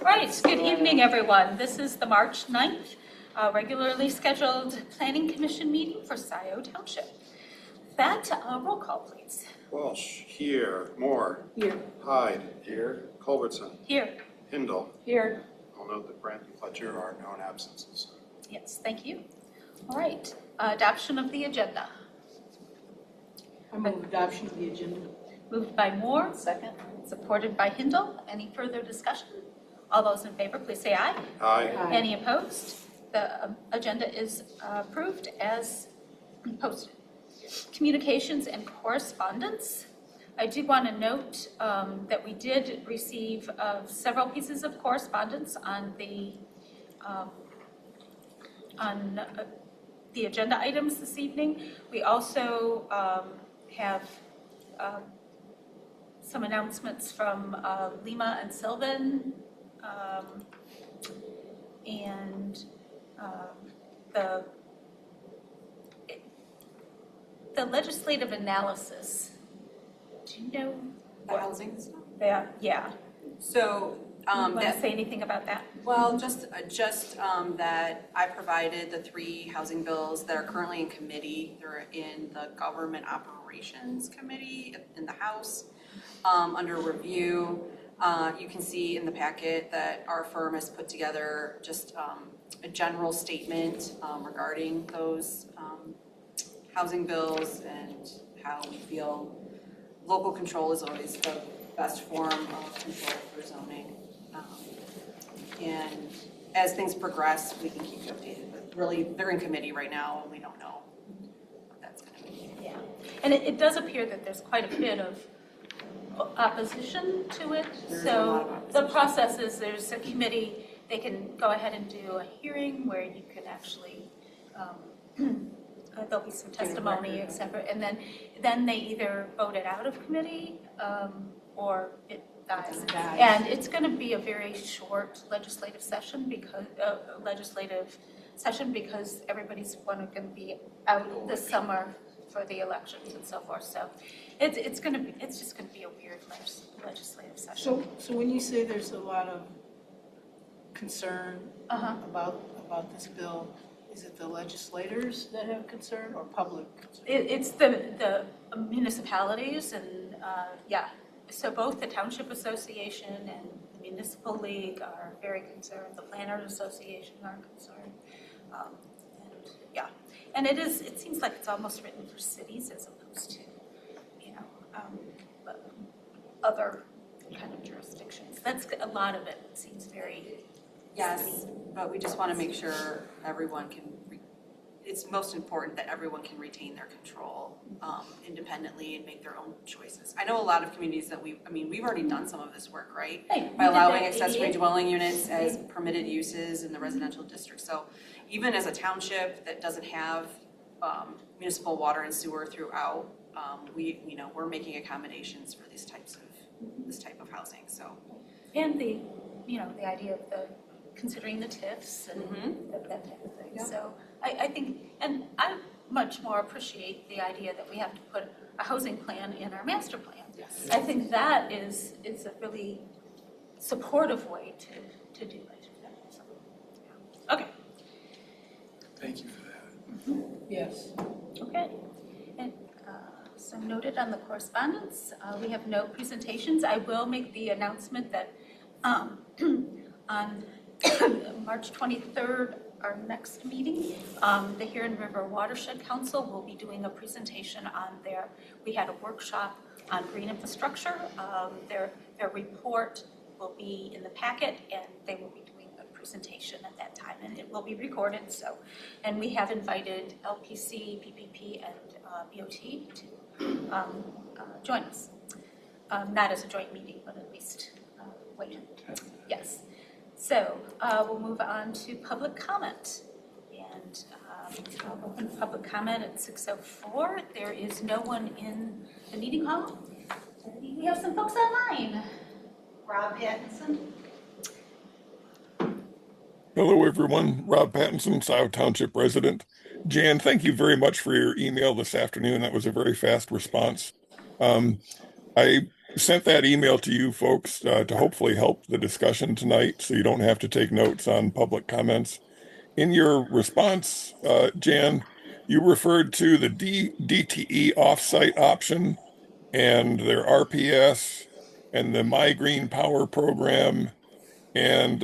Right, good evening, everyone. This is the March 9th regularly scheduled Planning Commission meeting for Scio Township. That, roll call, please. Walsh, here. Moore. Here. Hyde. Here. Culbertson. Here. Hindle. Here. I'll note that Brandt and Fletcher are known absences. Yes, thank you. All right, adoption of the agenda. I move adoption of the agenda. Moved by Moore. Second. Supported by Hindle. Any further discussion? All those in favor, please say aye. Aye. Aye. Any opposed? The agenda is approved as posted. Communications and correspondence. I do want to note that we did receive several pieces of correspondence on the agenda items this evening. We also have some announcements from Lima and Sylvan, and the legislative analysis. Do you know The housing stuff? that? Yeah. So, You want to that, say anything about that? well, just that I provided the 3 housing bills that are currently in committee. They're in the Government Operations Committee in the House under review. You can see in the packet that our firm has put together just a general statement regarding those housing bills and how we feel local control is always the best form of control for zoning. And as things progress, we can keep you updated. But really, they're in committee right now, and we don't know what that's going to be. Yeah. And it does appear that there's quite a bit of opposition to it. There's a lot of So opposition. the process is there's a committee, they can go ahead and do a hearing where you can actually, there'll be some testimony, et cetera, and then they either vote it out of committee or it dies. And it's going to be a very short legislative session because everybody's going to be out this summer for the elections and so forth. So it's just going to be a weird legislative session. So when you say there's a lot of concern about this bill, is it the legislators that have concern or public concern? It's the municipalities and so both the Township Association and the Municipal League are very concerned. The Planners Association are concerned. And it seems like it's almost written for cities as opposed to, other kind of jurisdictions. That's a lot of it seems very. Yes, but we just want to make sure everyone can, it's most important that everyone can retain their control independently and make their own choices. I know a lot of communities that we've already done some of this work, right? Right. By allowing accessory dwelling units as permitted uses in the residential district. So even as a township that doesn't have municipal water and sewer throughout, we're making accommodations for this type of housing, so. And the idea of considering the TIFs and that type of thing. Yeah. So I think, and I much more appreciate the idea that we have to put a housing plan in our master plan. Yes. I think that is a really supportive way to do it. So, yeah. Okay. Thank you for that. Yes. Okay. And so noted on the correspondence, we have no presentations. I will make the announcement that on March 23rd, our next meeting, the Huron River Watershed Council will be doing a presentation on we had a workshop on green infrastructure. Their report will be in the packet and they will be doing a presentation at that time and it will be recorded. And we have invited LPC, PPP, and BOT to join us. Not as a joint meeting, but at least weigh in. Yes. So we'll move on to public comment. And I'll open public comment at 6:04. There is no one in the meeting hall. We have some folks online. Rob Pattinson. Hello, everyone. Rob Pattinson, Scio Township resident. Jan, thank you very much for your email this afternoon. That was a very fast response. I sent that email to you folks to hopefully help the discussion tonight, so you don't have to take notes on public comments. In your response, Jan, you referred to the DTE offsite option and their RPS and the My Green Power program, and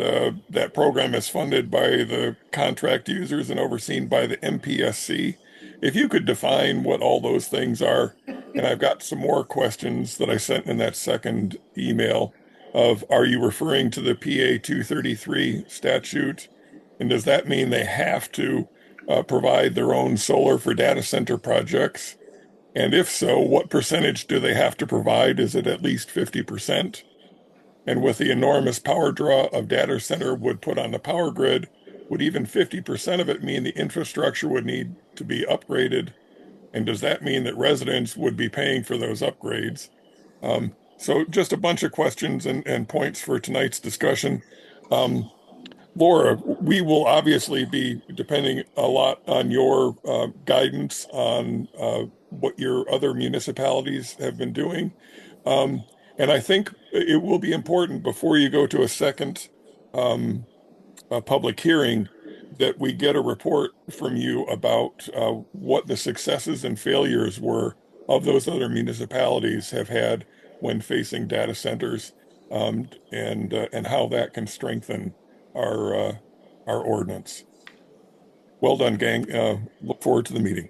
that program is funded by the contract users and overseen by the MPSC. If you could define what all those things are, and I've got some more questions that I sent in that second email of, are you referring to the PA 233 statute? And does that mean they have to provide their own solar for data center projects? And if so, what percentage do they have to provide? Is it at least 50%? And with the enormous power draw of data center would put on the power grid, would even 50% of it mean the infrastructure would need to be upgraded? And does that mean that residents would be paying for those upgrades? So just a bunch of questions and points for tonight's discussion. Laura, we will obviously be depending a lot on your guidance on what your other municipalities have been doing. And I think it will be important before you go to a second public hearing that we get a report from you about what the successes and failures were of those other municipalities have had when facing data centers, and how that can strengthen our ordinance. Well done, gang. Look forward to the meeting.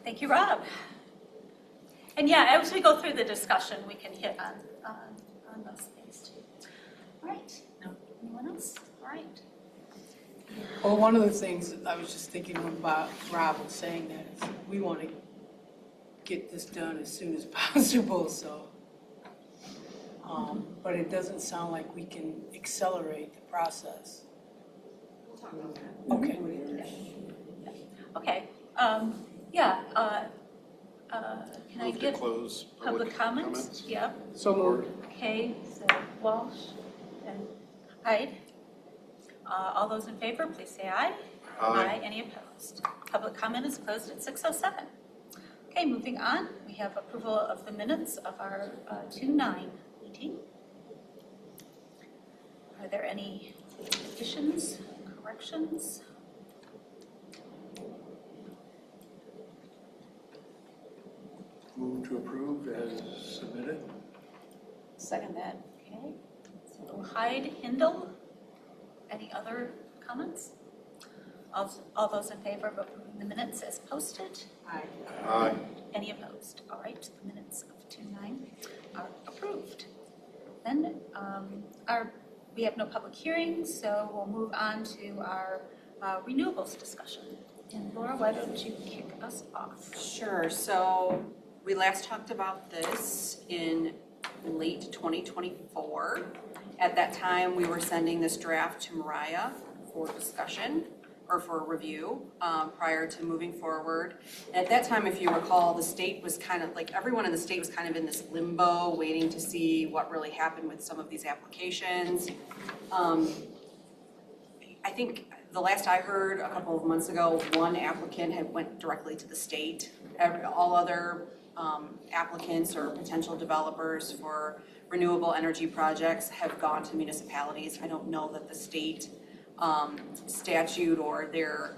Thank you, Rob. And yeah, as we go through the discussion, we can hit on those things too. All right, anyone else? All right. Well, one of the things I was just thinking about Rob was saying that is we want to get this done as soon as possible, so. But it doesn't sound like we can accelerate the process. Okay. Okay, can I Move to get close public comments? Yeah, So moved. okay, so Walsh and Hyde. All those in favor, please say aye. Aye. Any opposed? Public comment is closed at 6:07. Okay, moving on, we have approval of the minutes of our 2/9 meeting. Are there any additions, corrections? Move to approve as submitted. Second that. Okay, so Hyde, Hindle, any other comments? All those in favor of approving the minutes as posted? Aye. Aye. Any opposed? All right, the minutes of 2/9 are approved. Then we have no public hearings, so we'll move on to our renewables discussion. And Laura, why don't you kick us off? Sure, so we last talked about this in late 2024. At that time, we were sending this draft to Mariah for discussion or for review prior to moving forward. And at that time, if you recall, the state was kind of like, everyone in the state was kind of in this limbo, waiting to see what really happened with some of these applications. I think the last I heard a couple of months ago, one applicant had went directly to the state. All other applicants or potential developers for renewable energy projects have gone to municipalities. I don't know that the state statute or their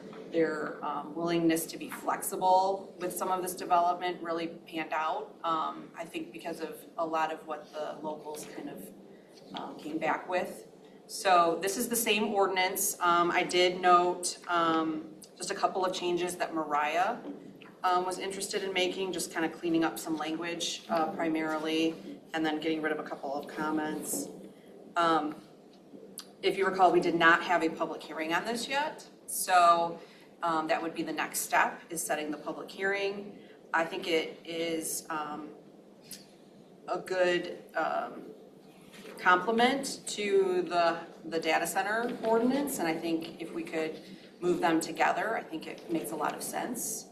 willingness to be flexible with some of this development really panned out. I think because of a lot of what the locals kind of came back with. So this is the same ordinance. I did note just a couple of changes that Mariah was interested in making, just kind of cleaning up some language primarily, and then getting rid of a couple of comments. If you recall, we did not have a public hearing on this yet, so that would be the next step, is setting the public hearing. I think it is a good complement to the data center ordinance, and I think if we could move them together, I think it makes a lot of sense.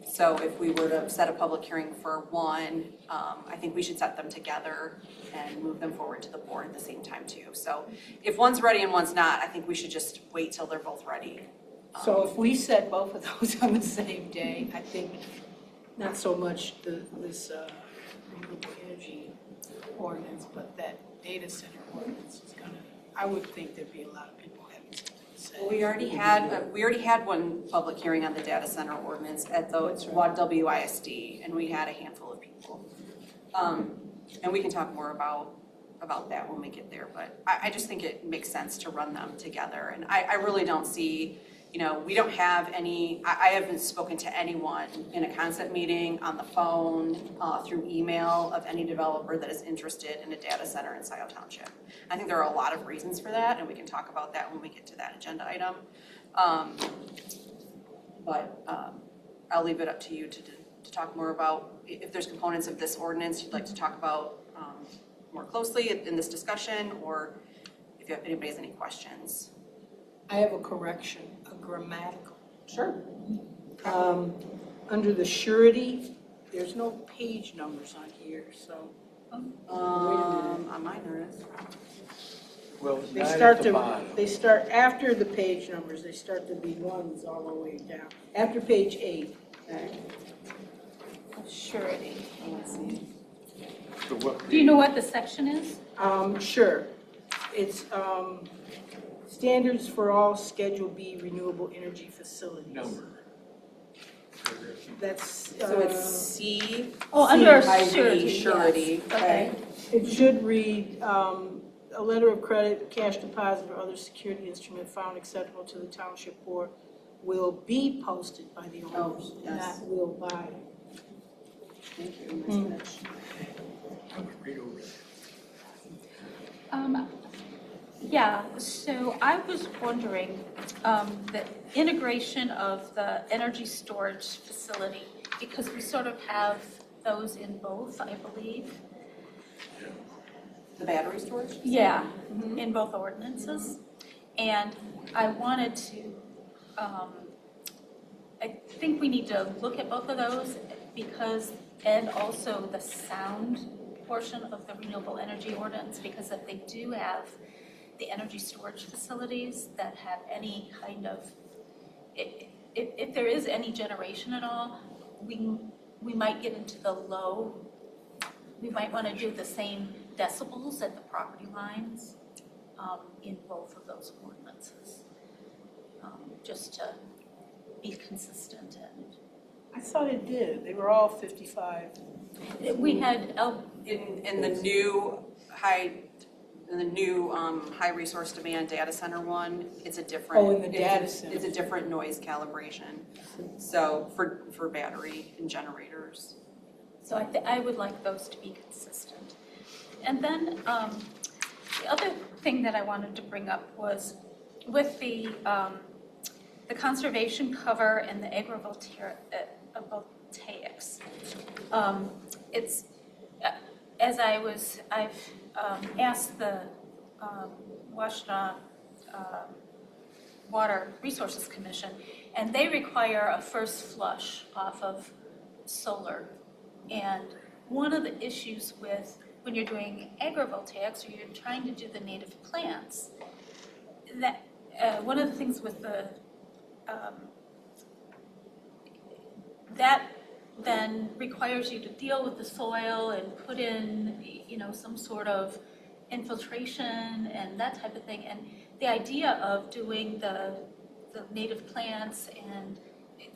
So if we were to set a public hearing for one, I think we should set them together and move them forward to the board at the same time too. So if one's ready and one's not, I think we should just wait till they're both ready. So if we set both of those on the same day, I think not so much this renewable energy ordinance, but that data center ordinance is gonna, I would think there'd be a lot of people having something to say. Well, we already had one public hearing on the data center ordinance at the That's right. WISD, and we had a handful of people. And we can talk more about that when we get there, but I just think it makes sense to run them together. And I really don't see, we don't have any, I haven't spoken to anyone in a concept meeting, on the phone, through email, of any developer that is interested in a data center in Scio Township. I think there are a lot of reasons for that, and we can talk about that when we get to that agenda item. But I'll leave it up to you to talk more about, if there's components of this ordinance you'd like to talk about more closely in this discussion, or if anybody has any questions. I have a correction, a grammatical. Sure. Under the surety, there's no page numbers on here, so. On mine there is. Well, it's They not start at the to, bottom. they start after the page numbers, they start to be ones all the way down. After page 8. Surety. Let's see. So what Do you know what the section is? Sure. It's standards for all Schedule B renewable energy facilities. number? That's, So it's C. Oh, under IV surety, yes. surety. Okay. it should read, a letter of credit, cash deposit, or other security instrument found acceptable to the township board will be posted by the owners, yes. not will by. Thank you. Nice catch. Read over it. Yeah, so I was wondering, the integration of the energy storage facility, because we sort of have those in both, I believe. The battery storage? Yeah, in both ordinances. And I wanted to, I think we need to look at both of those because, and also the sound portion of the renewable energy ordinance, because if they do have the energy storage facilities that have any kind of, if there is any generation at all, we might get into the low, we might want to do the same decibels at the property lines in both of those ordinances, just to be consistent. And I thought it did. They were all 55. we had, In the new high resource demand data center one, it's a different. Oh, in the data center. It's a different noise calibration. So for battery and generators. so I would like those to be consistent. And then the other thing that I wanted to bring up was with the conservation cover and the agrivoltaics. It's as I've asked the Washtenaw Water Resources Commission, and they require a first flush off of solar. And one of the issues with when you're doing agrivoltaics or you're trying to do the native plants, that one of the things with the that then requires you to deal with the soil and put in, some sort of infiltration and that type of thing. And the idea of doing the native plants and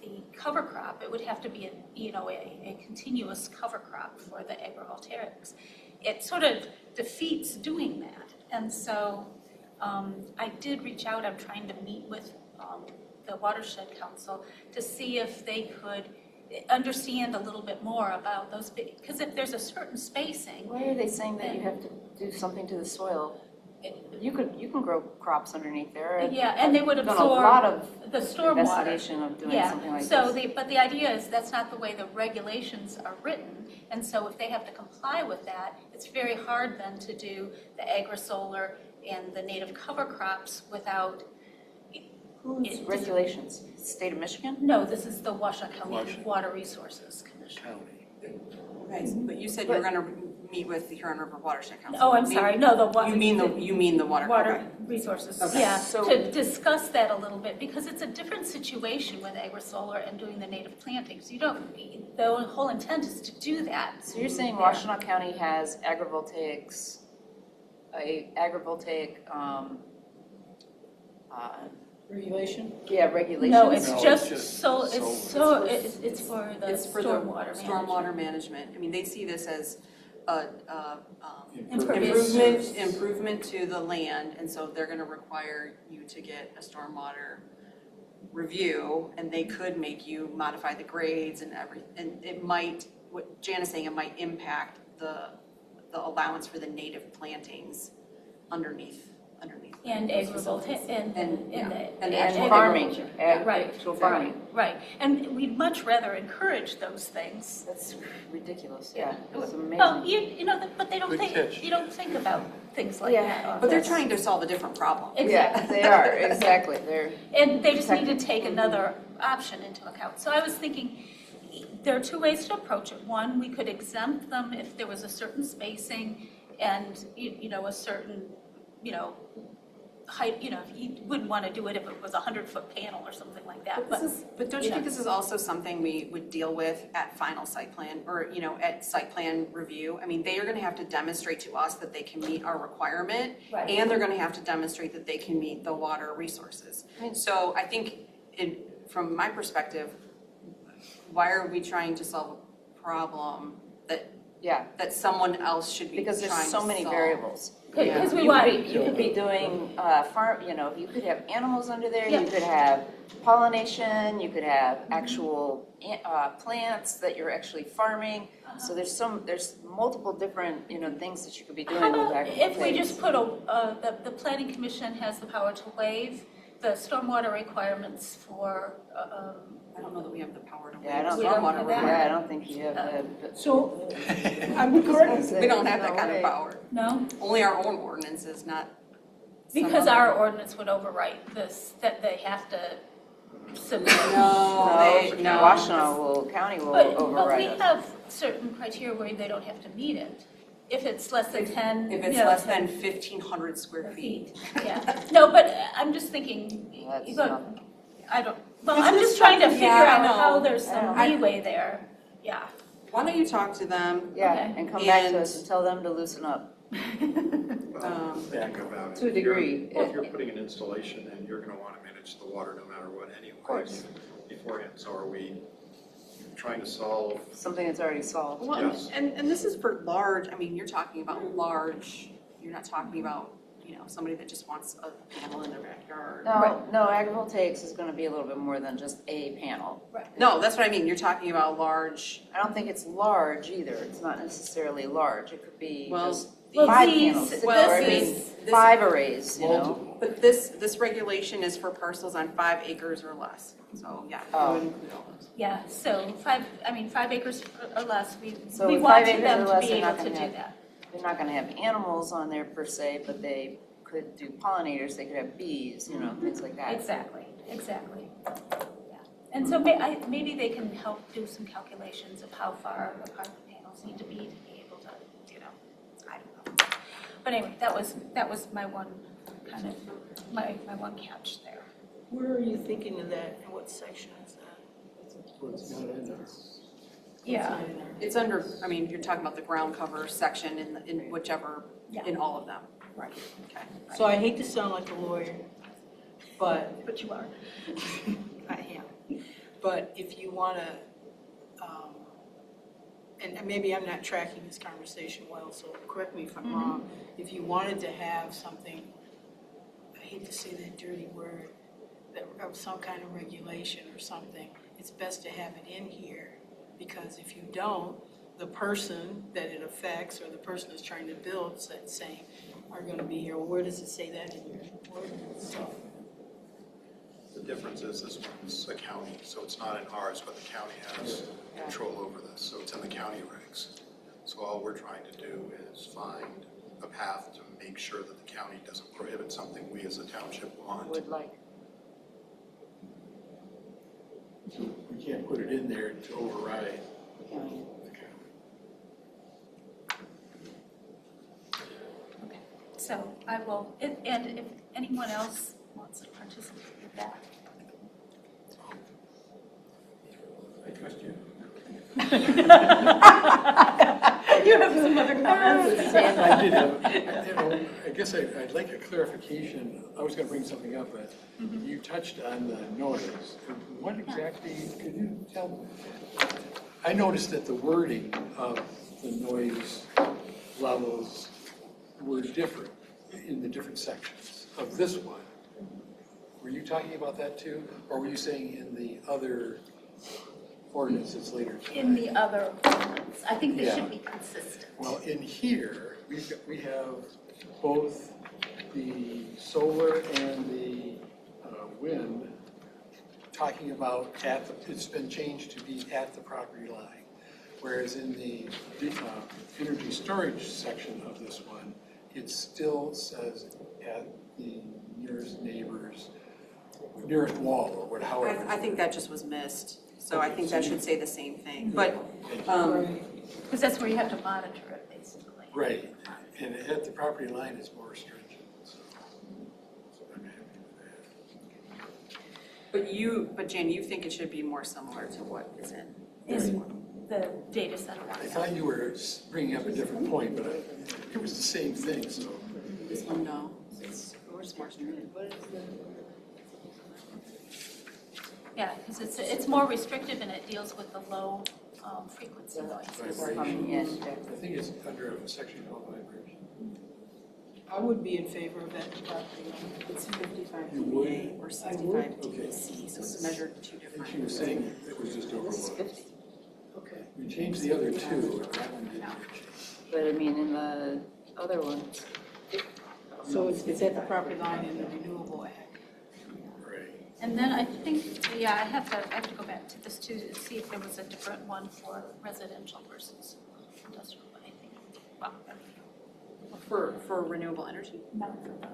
the cover crop, it would have to be a continuous cover crop for the agrivoltaics. It sort of defeats doing that. And so I did reach out. I'm trying to meet with the Watershed Council to see if they could understand a little bit more about those, because if there's a certain spacing. Why are they saying that you have to do something to the soil? You can grow crops underneath there. Yeah, and they would I've done a lot of absorb the stormwater. investigation of doing something like So this. but the idea is that's not the way the regulations are written, and so if they have to comply with that, it's very hard then to do the agri-solar and the native cover crops without. Whose regulations? State of Michigan? No, this is the Washtenaw County Washtenaw. Water Resources Commission. County. Okay, but you said you were going to meet with the Huron River Watershed Council. Oh, I'm sorry, no, the water. You mean the water. Water Okay. resources, Okay. yeah, So- to discuss that a little bit, because it's a different situation with agri-solar and doing the native plantings. You don't, the whole intent is to do that. So you're saying Washtenaw County has agrivoltaics, Regulation? regulations? No, it's No, just it's just so, solar. it's for the It's for the stormwater management. stormwater management. I mean, they see this as a Impervious. improvement to the land, and so they're gonna require you to get a stormwater review, and they could make you modify the grades and and it might, what Jan is saying, it might impact the allowance for the native plantings underneath. And those agrivoltaic, facilities. and the. And And farming, Right. actual farming. Right, and we'd much rather encourage those things. That's ridiculous, yeah. It's Well, amazing. you know, but they don't Good think, catch. you don't think about things like Yeah. that. But they're Yes. trying to solve a different problem. Yeah, Exactly. they are, exactly. They're, And they just need to take another option into account. So I was thinking, there are two ways to approach it. One, we could exempt them if there was a certain spacing and, you know, a certain, you know, height, you know, you wouldn't want to do it if it was a 100-foot panel or something like that. But don't you think this is also something we would deal with at final site plan, or, you know, at site plan review? I mean, they are gonna have to demonstrate to us that they can meet our requirement, Right. and they're gonna have to demonstrate that they can meet the water resources. So I think, from my perspective, why are we trying to solve a problem that someone else should be trying to because solve? there's so many variables. Because we You want, could be doing farm, you know, you could have animals under there, Yeah. you could have pollination, you could have actual plants that you're actually farming. So there's multiple different, you know, things that you could be doing how with about if we agrivoltaics. just put the planning commission has the power to waive the stormwater requirements for, I don't know that we have the power to waive Yeah, I don't, We don't stormwater have that. yeah, I requirements. don't think you have that. but- So, I'm correct, We don't have that No kind of way. power. no? Only our own ordinances, not some Because other- our ordinance would overwrite this, that they have to submit. No, no. Washtenaw County will But we override us. have certain criteria where they don't have to meet it. If it's less than 10. If it's you know, less 10 than 1,500 square feet. Yeah, no, but I'm just thinking, That's but nothing. I don't, well, This I'm is just trying to something- figure yeah, I out how know. there's some I leeway there. Yeah. Why don't you talk to them? Yeah, Okay. and come back to And- us and tell them to loosen up. Back about it. To a degree. If you're putting an installation in, you're gonna wanna manage the water no matter what anyway. course. Beforehand, so are we trying to solve? Something that's already solved. Well, Yes. and this is for large, I mean, you're talking about large, you're not talking about, you know, somebody that just wants a panel in their backyard. No, agrivoltaics is gonna be a little bit more than just a panel. No, that's what I mean, you're talking about large, I don't think it's large either. It's not necessarily large. It could be Well, just Well, 5 these- panels. Or well, I mean, this- 5 arrays, you know? but this regulation is for parcels on 5 acres or less, so, yeah. it Oh. would include all those. Yeah, so 5 acres or less, So we with want 5 acres them or to less, be they're able not to gonna do have- that. They're not gonna have animals on there per se, but they could do pollinators, they could have bees, you know, things like that. Exactly. Yeah. And so maybe they can help do some calculations of how far apart the panels need to be able to, you know, I don't know. But anyway, that was my one kind of, my one catch there. where are you thinking of that, and what section is that? What's not in there. Yeah, It's under, I mean, you're talking about the ground cover section in whichever, Yeah. in all of them. right, Okay. So I hate to sound like a lawyer, but but you are. I am. But if you want to, and maybe I'm not tracking this conversation well, so correct me if I'm wrong. If you wanted to have something, I hate to say that dirty word, that of some kind of regulation or something, it's best to have it in here. Because if you don't, the person that it affects or the person that's trying to build, saying, are going to be here. Well, where does it say that in your ordinance? So, The difference is this one's a county, so it's not in ours, but the county has control over this, so it's in the county regs. So all we're trying to do is find a path to make sure that the county doesn't prohibit something we as a township want. Would like. We can't put it in there to override County. the county. So I will, and if anyone else wants to participate with that. I trust you. You have some other comments? I did have, I guess I'd like a clarification. I was gonna bring something up, but you touched on the noise. What exactly, could you tell me? I noticed that the wording of the noise levels were different in the different sections of this one. Were you talking about that too? Or were you saying in the other ordinances later tonight? In the other ordinance, I think they Yeah. should be consistent. Well, in here, we have both the solar and the wind talking about it's been changed to be at the property line. Whereas in the energy storage section of this one, it still says at the nearest neighbor's, nearest wall or what, however. I think that just was missed, so I Okay, think so that you- should say the same thing, but, Because that's where you have to monitor it, basically. Right, and at the property line is more stringent, so I'm happy with that. but Jan, you think it should be more similar to what is in In this one? the data center one. I thought you were bringing up a different point, but it was the same thing, so. This one, no, we're smart street. Yeah, because it's more restrictive and it deals with the low frequency noises. Coming in. I think it's under a section called vibration. I would be in favor of that property line. It's 55 You would? dBA or 65 Okay. dBc, so it's measured two And different. she was saying it was just This is overlooked. 50. Okay. We changed the other two, and that one didn't get changed. But I mean, in the other one, So it's at the property line in the Renewable Act. Right. And then I think, yeah, I have to go back to this too, to see if there was a different one for residential versus industrial, but I think, well, For renewable energy? not for the,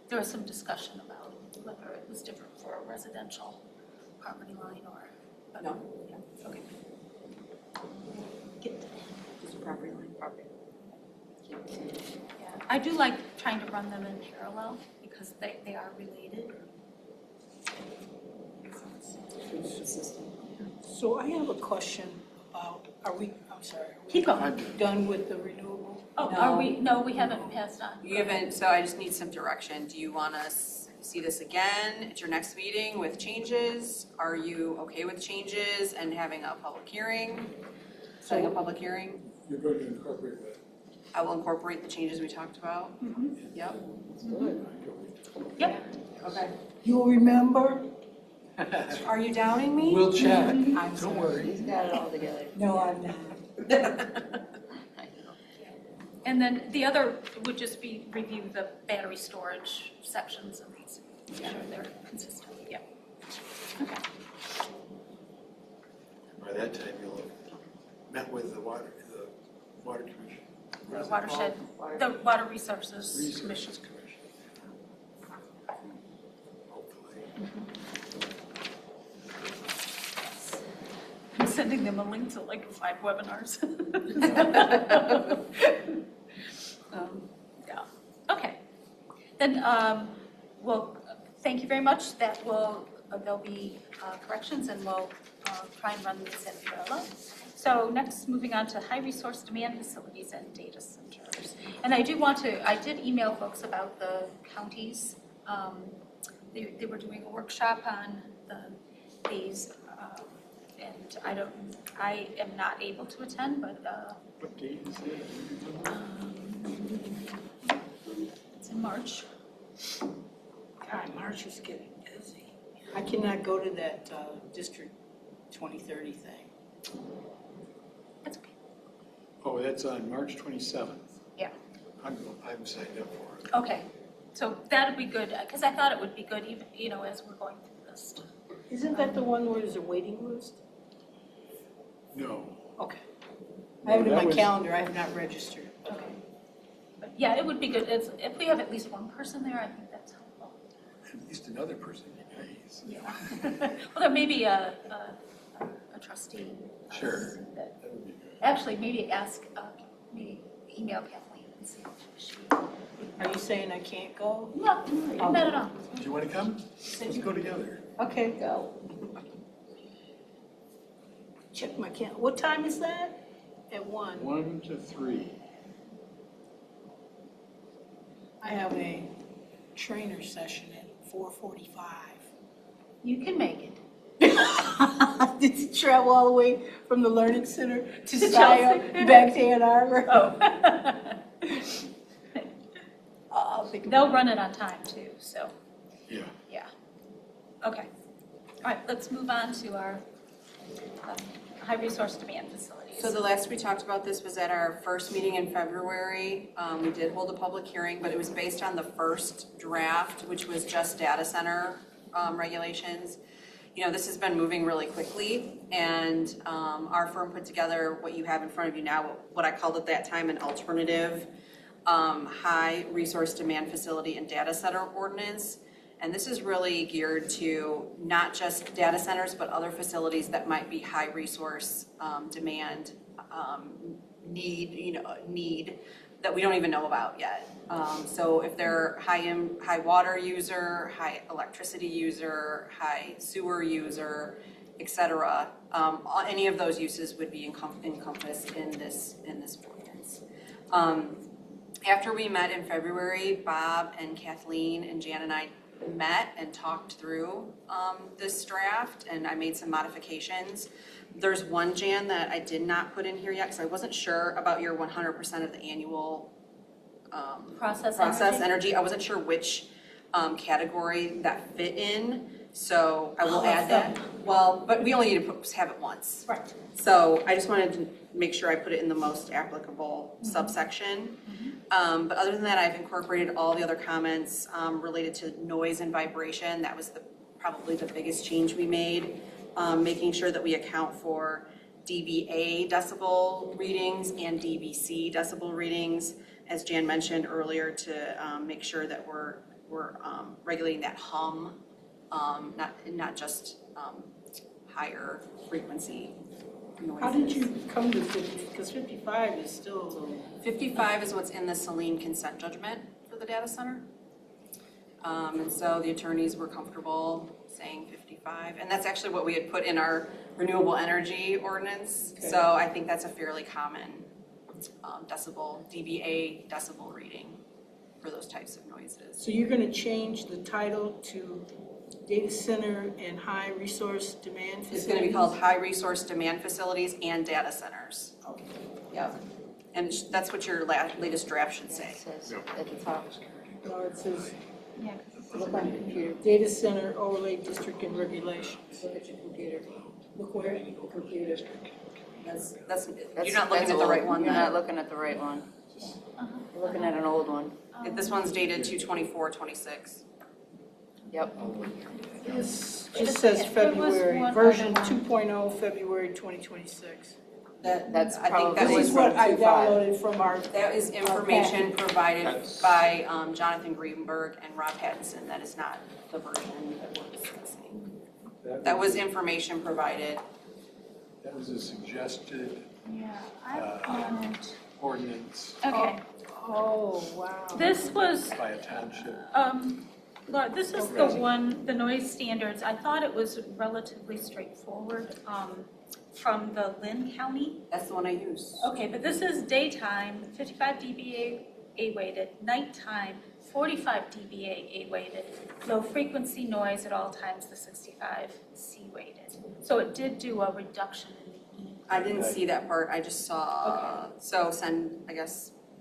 there was some discussion about whether it was different for a residential property line or, but, No. yeah. Okay. Get- Just property line. Property. Yeah, I do like trying to run them in parallel because they are related. So I have a question about, I'm sorry. are we Keep going. Done with the renewable? Oh, are we, no, we haven't passed on. You haven't, so I just need some direction. Do you want us to see this again at your next meeting with changes? Are you okay with changes and having a public hearing? Setting a public hearing? You're going to incorporate that. I will incorporate the changes we talked about. Yep. Yep. Okay. You'll remember? Are you doubting me? We'll check, I'm don't sorry. worry. he's got it all together. No, I'm not. And then the other would just be review the battery storage sections of these, make sure they're consistent, yeah. Okay. By that time, you'll have met with the water commission. The watershed, the Water Resources Commission. Resources Commission. Hopefully. I'm sending them a link to like 5 webinars. Yeah, okay. Then, well, thank you very much. That will, there'll be corrections and we'll try and run these in parallel. So next, moving on to high resource demand facilities and data centers. And I did email folks about the counties. They were doing a workshop on these, and I am not able to attend, but What date is it? it's in March. God, March is getting busy. I cannot go to that District 2030 thing. That's okay. Oh, that's on March 27th. Yeah. I'm signed up for it. Okay, so that'd be good, because I thought it would be good even, as we're going through this. Isn't that the one where there's a waiting list? No. Okay. No, I have it in that my was- calendar, I have not registered. Okay. But yeah, it would be good, if we have at least one person there, I think that's helpful. At least another person, nice. Yeah. Well, there may be a trustee. Sure. That That would be good. actually, maybe email Kathleen Are you saying I can't go? No, not at all. Do you want to come? Let's go together. Okay, go. Check my calendar. What time is that? At 1. 1 to 3. I have a trainer session at 4:45. You can make it. Did you travel all the way from the Learning Center to To Scio, Chelsea? back to Ann Arbor? Oh. I'll think about They'll run it on time too, so, Yeah. yeah. Okay. All right, let's move on to our high resource demand facilities. So the last we talked about this was at our first meeting in February. We did hold a public hearing, but it was based on the first draft, which was just data center regulations. You know, this has been moving really quickly, and our firm put together what you have in front of you now, what I called at that time an alternative high resource demand facility and data center ordinance. And this is really geared to not just data centers, but other facilities that might be high resource demand need that we don't even know about yet. So if they're high water user, high electricity user, high sewer user, et cetera, any of those uses would be encompassed in this ordinance. After we met in February, Bob and Kathleen and Jan and I met and talked through this draft, and I made some modifications. There's one, Jan, that I did not put in here yet because I wasn't sure about your 100% of the annual Process energy. I wasn't sure which category that fit in, so I will add that. Well, but we only need to have it once. Right. So I just wanted to make sure I put it in the most applicable subsection. But other than that, I've incorporated all the other comments related to noise and vibration. That was probably the biggest change we made, making sure that we account for dBA decibel readings and dBc decibel readings, as Jan mentioned earlier, to make sure that we're regulating that hum, not just higher frequency noises. How did you come to 50? Because 55 is still a little. 55 is what's in the Saline consent judgment for the data center. And so the attorneys were comfortable saying 55. And that's actually what we had put in our renewable energy ordinance. Okay. So I think that's a fairly common dBA decibel reading for those types of noises. So you're going to change the title to data center and high resource demand facilities? It's going to be called high resource demand facilities and data centers. Okay. Yep. And that's what your latest draft should say. It says at the top. No, it says, Yeah. Look on your computer. data center overlay district and regulations. Look at your computer. Look where? Computer. That's That's- you're not looking that's at the right old. one You're then. not looking at the right one. You're looking at an old one. This one's dated 2/24/26. Yep. This just says February, one version other one. 2.0, February 2026. That's I think that probably- This was is what I 25. downloaded from our. that is information provided That's- by Jonathan Greenberg and Rob Pattinson. That is not the version that we're discussing. That was information provided. That was a suggested Yeah, I wanted, ordinance okay, Oh, wow. this was, by a township. Laura, this is the one, the noise standards, I thought it was relatively straightforward, from the Lynn County. That's the one I use. Okay, but this is daytime, 55 dBA A-weighted, nighttime, 45 dBA A-weighted, low frequency noise at all times, the 65 C-weighted. So it did do a reduction in the E. I didn't see that part. I just saw. So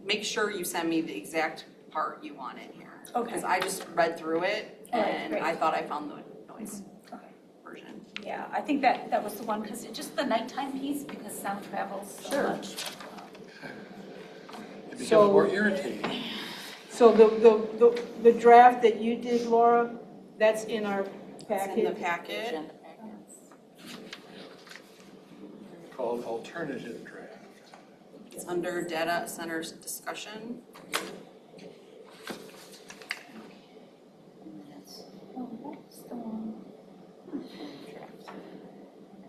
make sure you send me the exact part you want in here. Okay. Because I just read through it All right, and great. I thought I found the noise Okay. version. Yeah, I think that was the one, because just the nighttime piece, because sound travels so Sure. much. It becomes So- more irritating. So the draft that you did, Laura, that's in our It's in the packet? packet. Agenda. Called alternative draft. It's under data centers discussion. Oh, that's the one.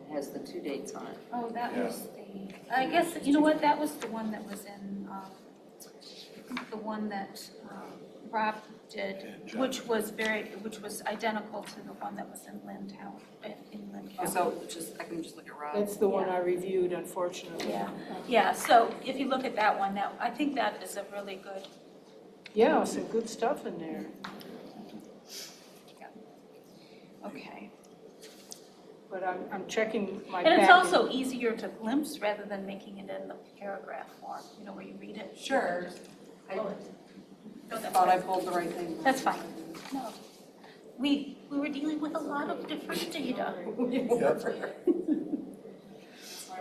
It has the 2 dates on it. Oh, that Yeah. was the, I guess, you know what, that was the one that was in, think the one that Rob did, which was identical to the one that was in Lynn Town, in Lynn County. So I can just look at Rob. That's the one I reviewed, unfortunately. Yeah, so if you look at that one, I think that is a really good. Yeah, some good stuff in there. Okay. But I'm checking my And it's packet. also easier to glimpse rather than making it in the paragraph form, where you read it. Sure. I Oh, that's thought I fine. pulled the right thing. That's fine. No. We were dealing with a lot of different data.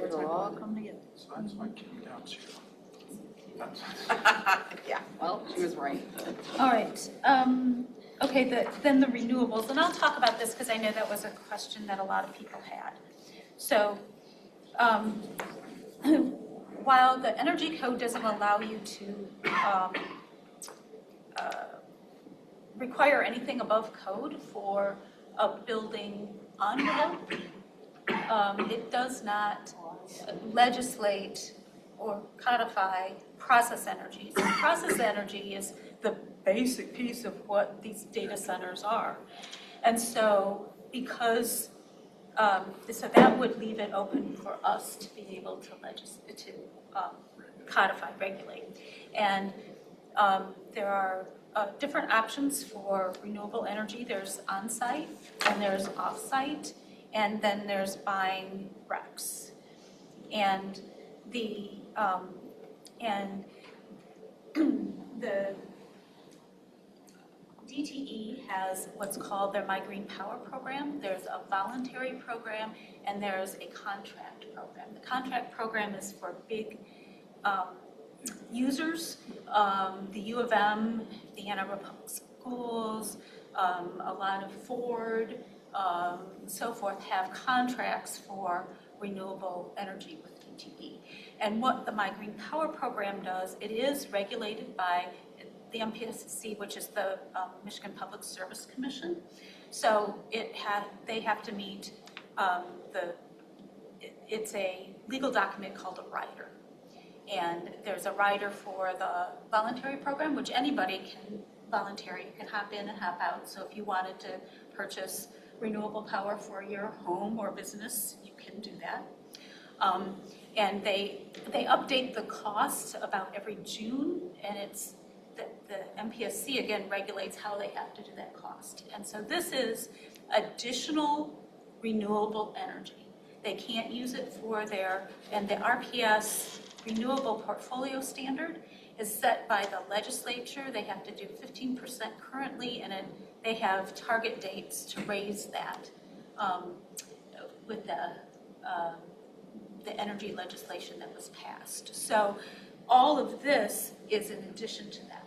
It'll all come together. So that's my key down to. Yeah, well, she was right. All right, okay, then the renewables, and I'll talk about this because I know that was a question that a lot of people had. So, while the energy code doesn't allow you to require anything above code for a building envelope, it does not legislate or codify process energies. And process energy is the basic piece of what these data centers are. And so so that would leave it open for us to be able to codify, regulate. And there are different options for renewable energy. There's on-site, and there's off-site, and then there's buying RECs. And the DTE has what's called their My Green Power program. There's a voluntary program, and there's a contract program. The contract program is for big users. The U of M, the Ann Arbor Public Schools, a lot of Ford, so forth, have contracts for renewable energy with DTE. And what the My Green Power program does, it is regulated by the MPSC, which is the Michigan Public Service Commission. So they have to meet it's a legal document called a rider. And there's a rider for the voluntary program, which anybody can volunteer. You can hop in and hop out. So if you wanted to purchase renewable power for your home or business, you can do that. And they update the cost about every June, and it's the MPSC again regulates how they have to do that cost. And so this is additional renewable energy. They can't use it for and the RPS renewable portfolio standard is set by the legislature. They have to do 15% currently, and they have target dates to raise that with the energy legislation that was passed. So all of this is in addition to that.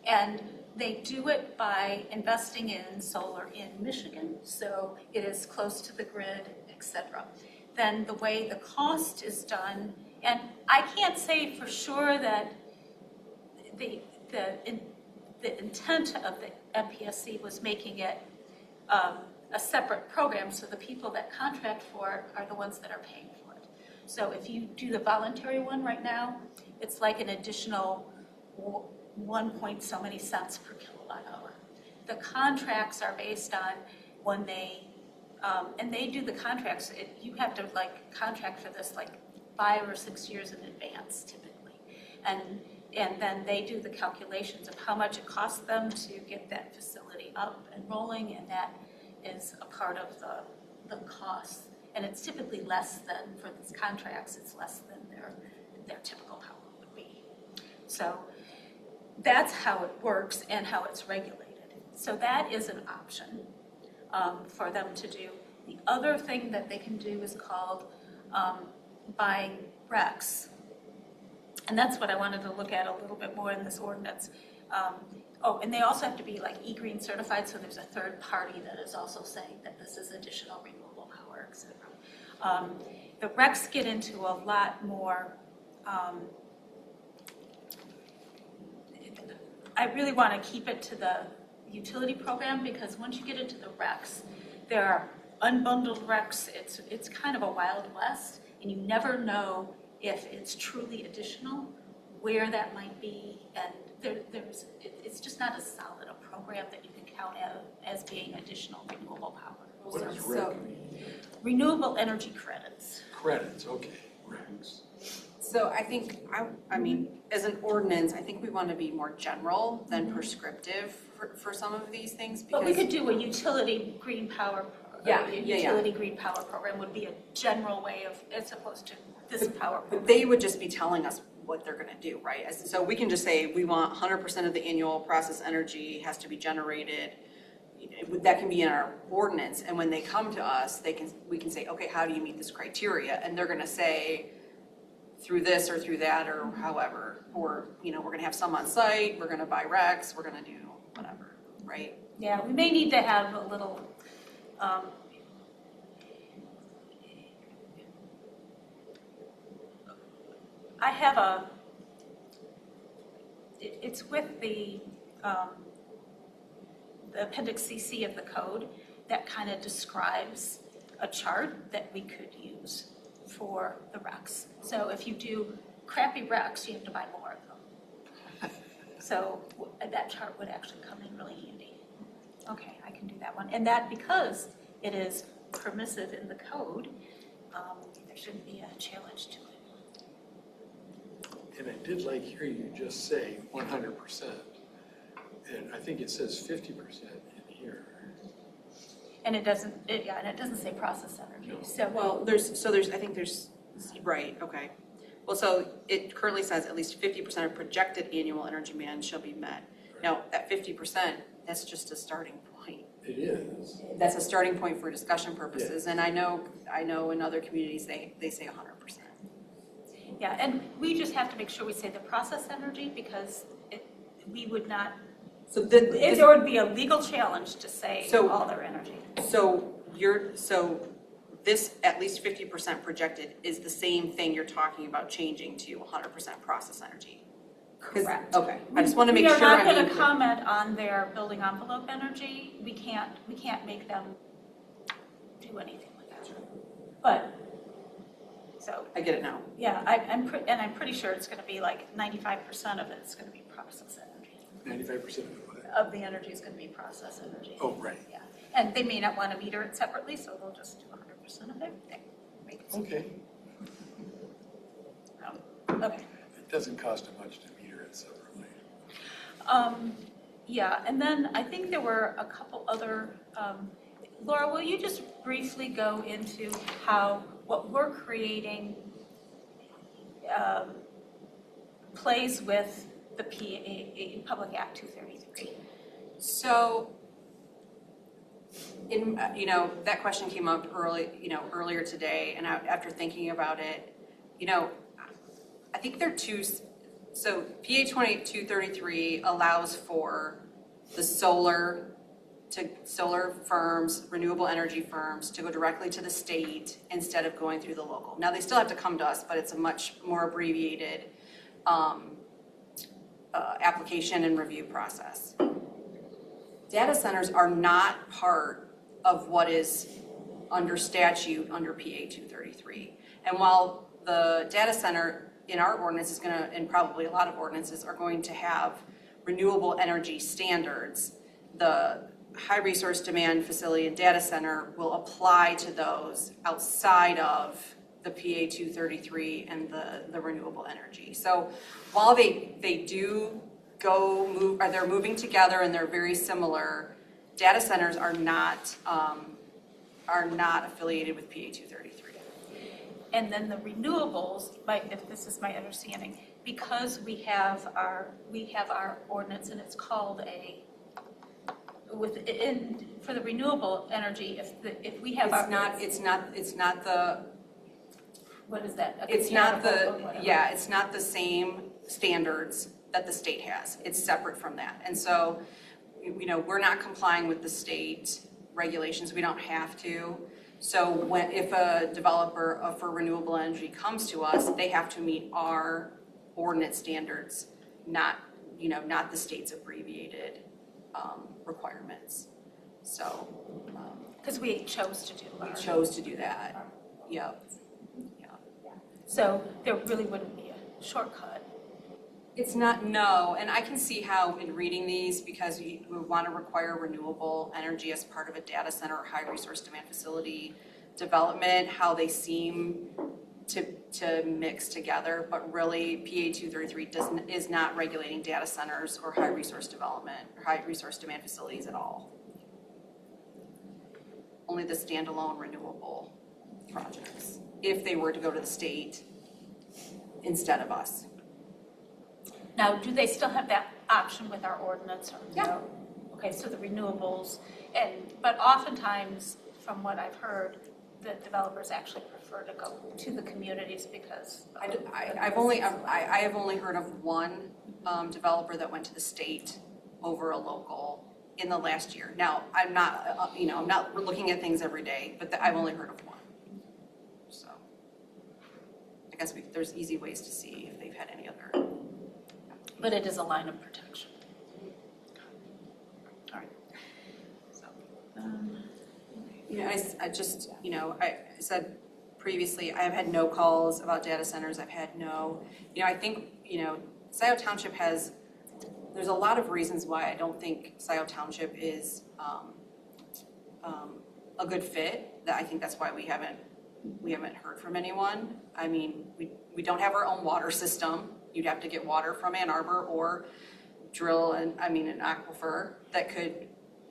And they do it by investing in solar in Michigan, so it is close to the grid, et cetera. Then the way the cost is done, and I can't say for sure that the intent of the MPSC was making it a separate program, so the people that contract for it are the ones that are paying for it. So if you do the voluntary one right now, it's like an additional 1 point so many cents per kilowatt hour. The contracts are based on when and they do the contracts, you have to contract for this 5 or 6 years in advance typically. And then they do the calculations of how much it costs them to get that facility up and rolling, and that is a part of the cost. And it's typically less than, for these contracts, it's less than their typical power would be. So that's how it works and how it's regulated. So that is an option for them to do. The other thing that they can do is called buying RECs. And that's what I wanted to look at a little bit more in this ordinance. And they also have to be E-Green certified, so there's a third party that is also saying that this is additional renewable power, et cetera. The RECs get into a lot more, I really want to keep it to the utility program, because once you get into the RECs, there are unbundled RECs. It's kind of a wild west, and you never know if it's truly additional, where that might be, and it's just not as solid a program that you can count as being additional renewable power. What does So- rec mean? Renewable energy credits. Credits, okay, recs. So I think, I mean, as an ordinance, I think we want to be more general than prescriptive for some of these things because. But we could do a utility green power. Yeah, a yeah, yeah. Utility green power program would be a general way of, as opposed to this power program. But they would just be telling us what they're gonna do, right? So we can just say, we want 100% of the annual process energy has to be generated. That can be in our ordinance, and when they come to us, we can say, okay, how do you meet this criteria? And they're gonna say, through this or through that or however, or, we're gonna have some on site, we're gonna buy RECs, we're gonna do whatever, right? Yeah, we may need to have a little, I have it's with the appendix CC of the code that kind of describes a chart that we could use for the RECs. So if you do crappy RECs, you have to buy more of them. So that chart would actually come in really handy. Okay, I can do that one. And that, because it is permissive in the code, there shouldn't be a challenge to it. And I did like hearing you just say 100%. And I think it says 50% in here. And it doesn't, and it doesn't say process energy. No. So, Well, I think there's, right, okay. Well, so it currently says at least 50% of projected annual energy demand shall be met. Now, that 50%, that's just a starting point. It is. That's a starting point for discussion purposes, and I know in other communities, they say 100%. yeah, and we just have to make sure we say the process energy because we would not, So there would be a legal challenge to say So- all their energy. So this at least 50% projected is the same thing you're talking about changing to 100% process energy? 'Cause- Correct. Okay, I just want to make sure We are not I'm going being to clear. comment on their building envelope energy. We can't make them do anything with that. But, so, I get it now. yeah, I'm pretty sure it's going to be like 95% of it's going to be process energy. 95% of what? Of the energy is going to be process energy. Oh, right. Yeah, and they may not want to meter it separately, so they'll just do 100% of everything. Make it simple. Okay. Okay. It doesn't cost much to meter it separately. Yeah, and then I think there were a couple other, Laura, will you just briefly go into how what we're creating plays with the Public Act 233? So, that question came up earlier today, and after thinking about it, I think there are two. So PA 2233 allows for the solar firms, renewable energy firms, to go directly to the state instead of going through the local. Now they still have to come to us, but it's a much more abbreviated application and review process. Data centers are not part of what is under statute under PA 233. And while the data center in our ordinance is going to, and probably a lot of ordinances, are going to have renewable energy standards, the high resource demand facility and data center will apply to those outside of the PA 233 and the renewable energy. So while they do they're moving together and they're very similar, data centers are not affiliated with PA 233. And then the renewables, if this is my understanding, because we have our ordinance and it's called for the renewable energy, if we have It's not the what is that? A It's not compatible or whatever. it's not the same standards that the state has. It's separate from that. And so, we're not complying with the state regulations. We don't have to. So if a developer for renewable energy comes to us, they have to meet our ordinance standards, not the state's abbreviated requirements. So, Because we chose to do we our. chose to do that. Yep. So there really wouldn't be a shortcut It's not, no, and I can see how in reading these, because we want to require renewable energy as part of a data center or high resource demand facility development, how they seem to mix together, but really PA 233 is not regulating data centers or high resource development or high resource demand facilities at all. Only the standalone renewable projects, if they were to go to the state instead of us. Now, do they still have that option with our ordinance or no? Yeah. Okay, so the renewables, but oftentimes, from what I've heard, the developers actually prefer to go to the communities because. I have only heard of one developer that went to the state over a local in the last year. Now, I'm not, I'm not looking at things every day, but I've only heard of one. So, I guess there's easy ways to see if they've had any other. But it is a line of protection. All right. So, I just, I said previously, I've had no calls about data centers. I've had no, I think, Scio Township there's a lot of reasons why I don't think Scio Township is a good fit. I think that's why we haven't heard from anyone. I mean, we don't have our own water system. You'd have to get water from Ann Arbor or drill an aquifer that could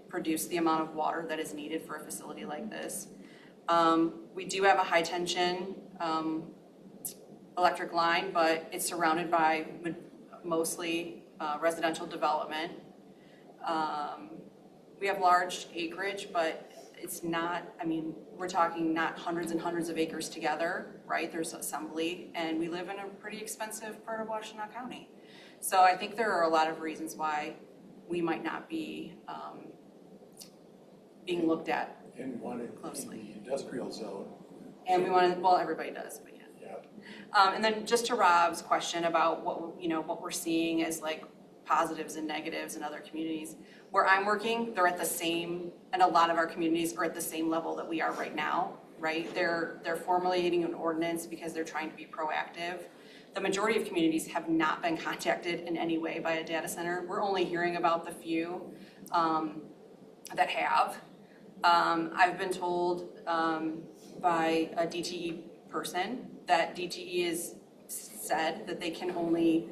produce the amount of water that is needed for a facility like this. We do have a high tension electric line, but it's surrounded by mostly residential development. We have large acreage, but it's not, we're talking not hundreds and hundreds of acres together, right? There's assembly, and we live in a pretty expensive part of Washtenaw County. So I think there are a lot of reasons why we might not be being looked at And wanted closely. in the industrial zone. And we want to, well, everybody does, but yeah. Yeah. And then just to Rob's question about what we're seeing as like positives and negatives in other communities. Where I'm working, they're at the same, and a lot of our communities are at the same level that we are right now, right? They're formulating an ordinance because they're trying to be proactive. The majority of communities have not been contacted in any way by a data center. We're only hearing about the few that have. I've been told by a DTE person that DTE has said that they can only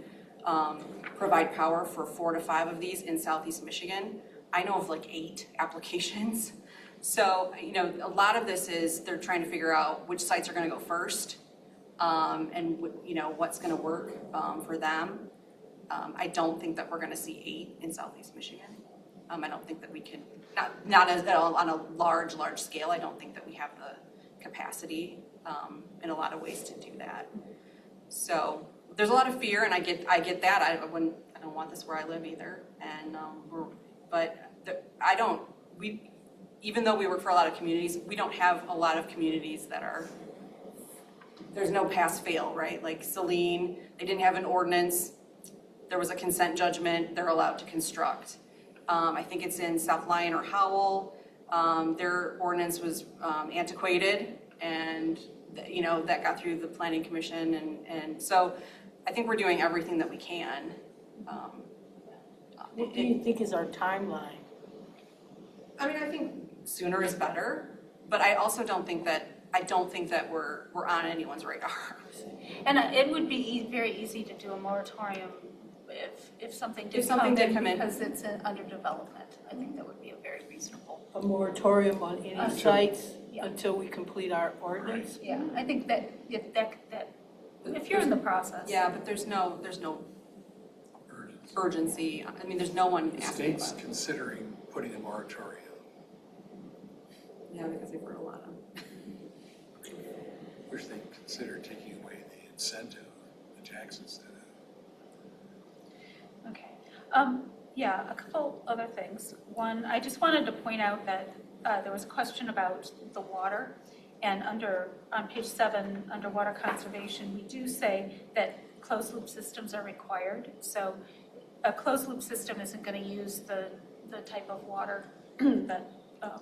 provide power for 4 to 5 of these in Southeast Michigan. I know of like 8 applications. So, a lot of this is they're trying to figure out which sites are going to go first and, what's going to work for them. I don't think that we're going to see 8 in Southeast Michigan. I don't think that we can, not as on a large scale, I don't think that we have the capacity in a lot of ways to do that. So there's a lot of fear, and I get that. I don't want this where I live either. And even though we work for a lot of communities, we don't have a lot of communities that are. There's no pass fail, right? Like Saline, they didn't have an ordinance. There was a consent judgment. They're allowed to construct. I think it's in South Lyon or Howell. Their ordinance was antiquated, and that got through the planning commission, and so I think we're doing everything that we can. What do you think is our timeline? I think sooner is better, but I also don't think that we're on anyone's radar. and it would be very easy to do a moratorium if something did come in because it's under development. I think that would be a very reasonable. A moratorium on any sites Yeah. until we complete our ordinance? Yeah, I think that if you're in the process. Yeah, but there's no urgency. There's no one The asking state's about it. considering putting a moratorium. Yeah, because they've heard a lot of. Wish they'd consider taking away the incentive, the tax incentive. Okay. Yeah, a couple other things. One, I just wanted to point out that there was a question about the water. And on page 7, under water conservation, we do say that closed loop systems are required. So a closed loop system isn't going to use the type of water that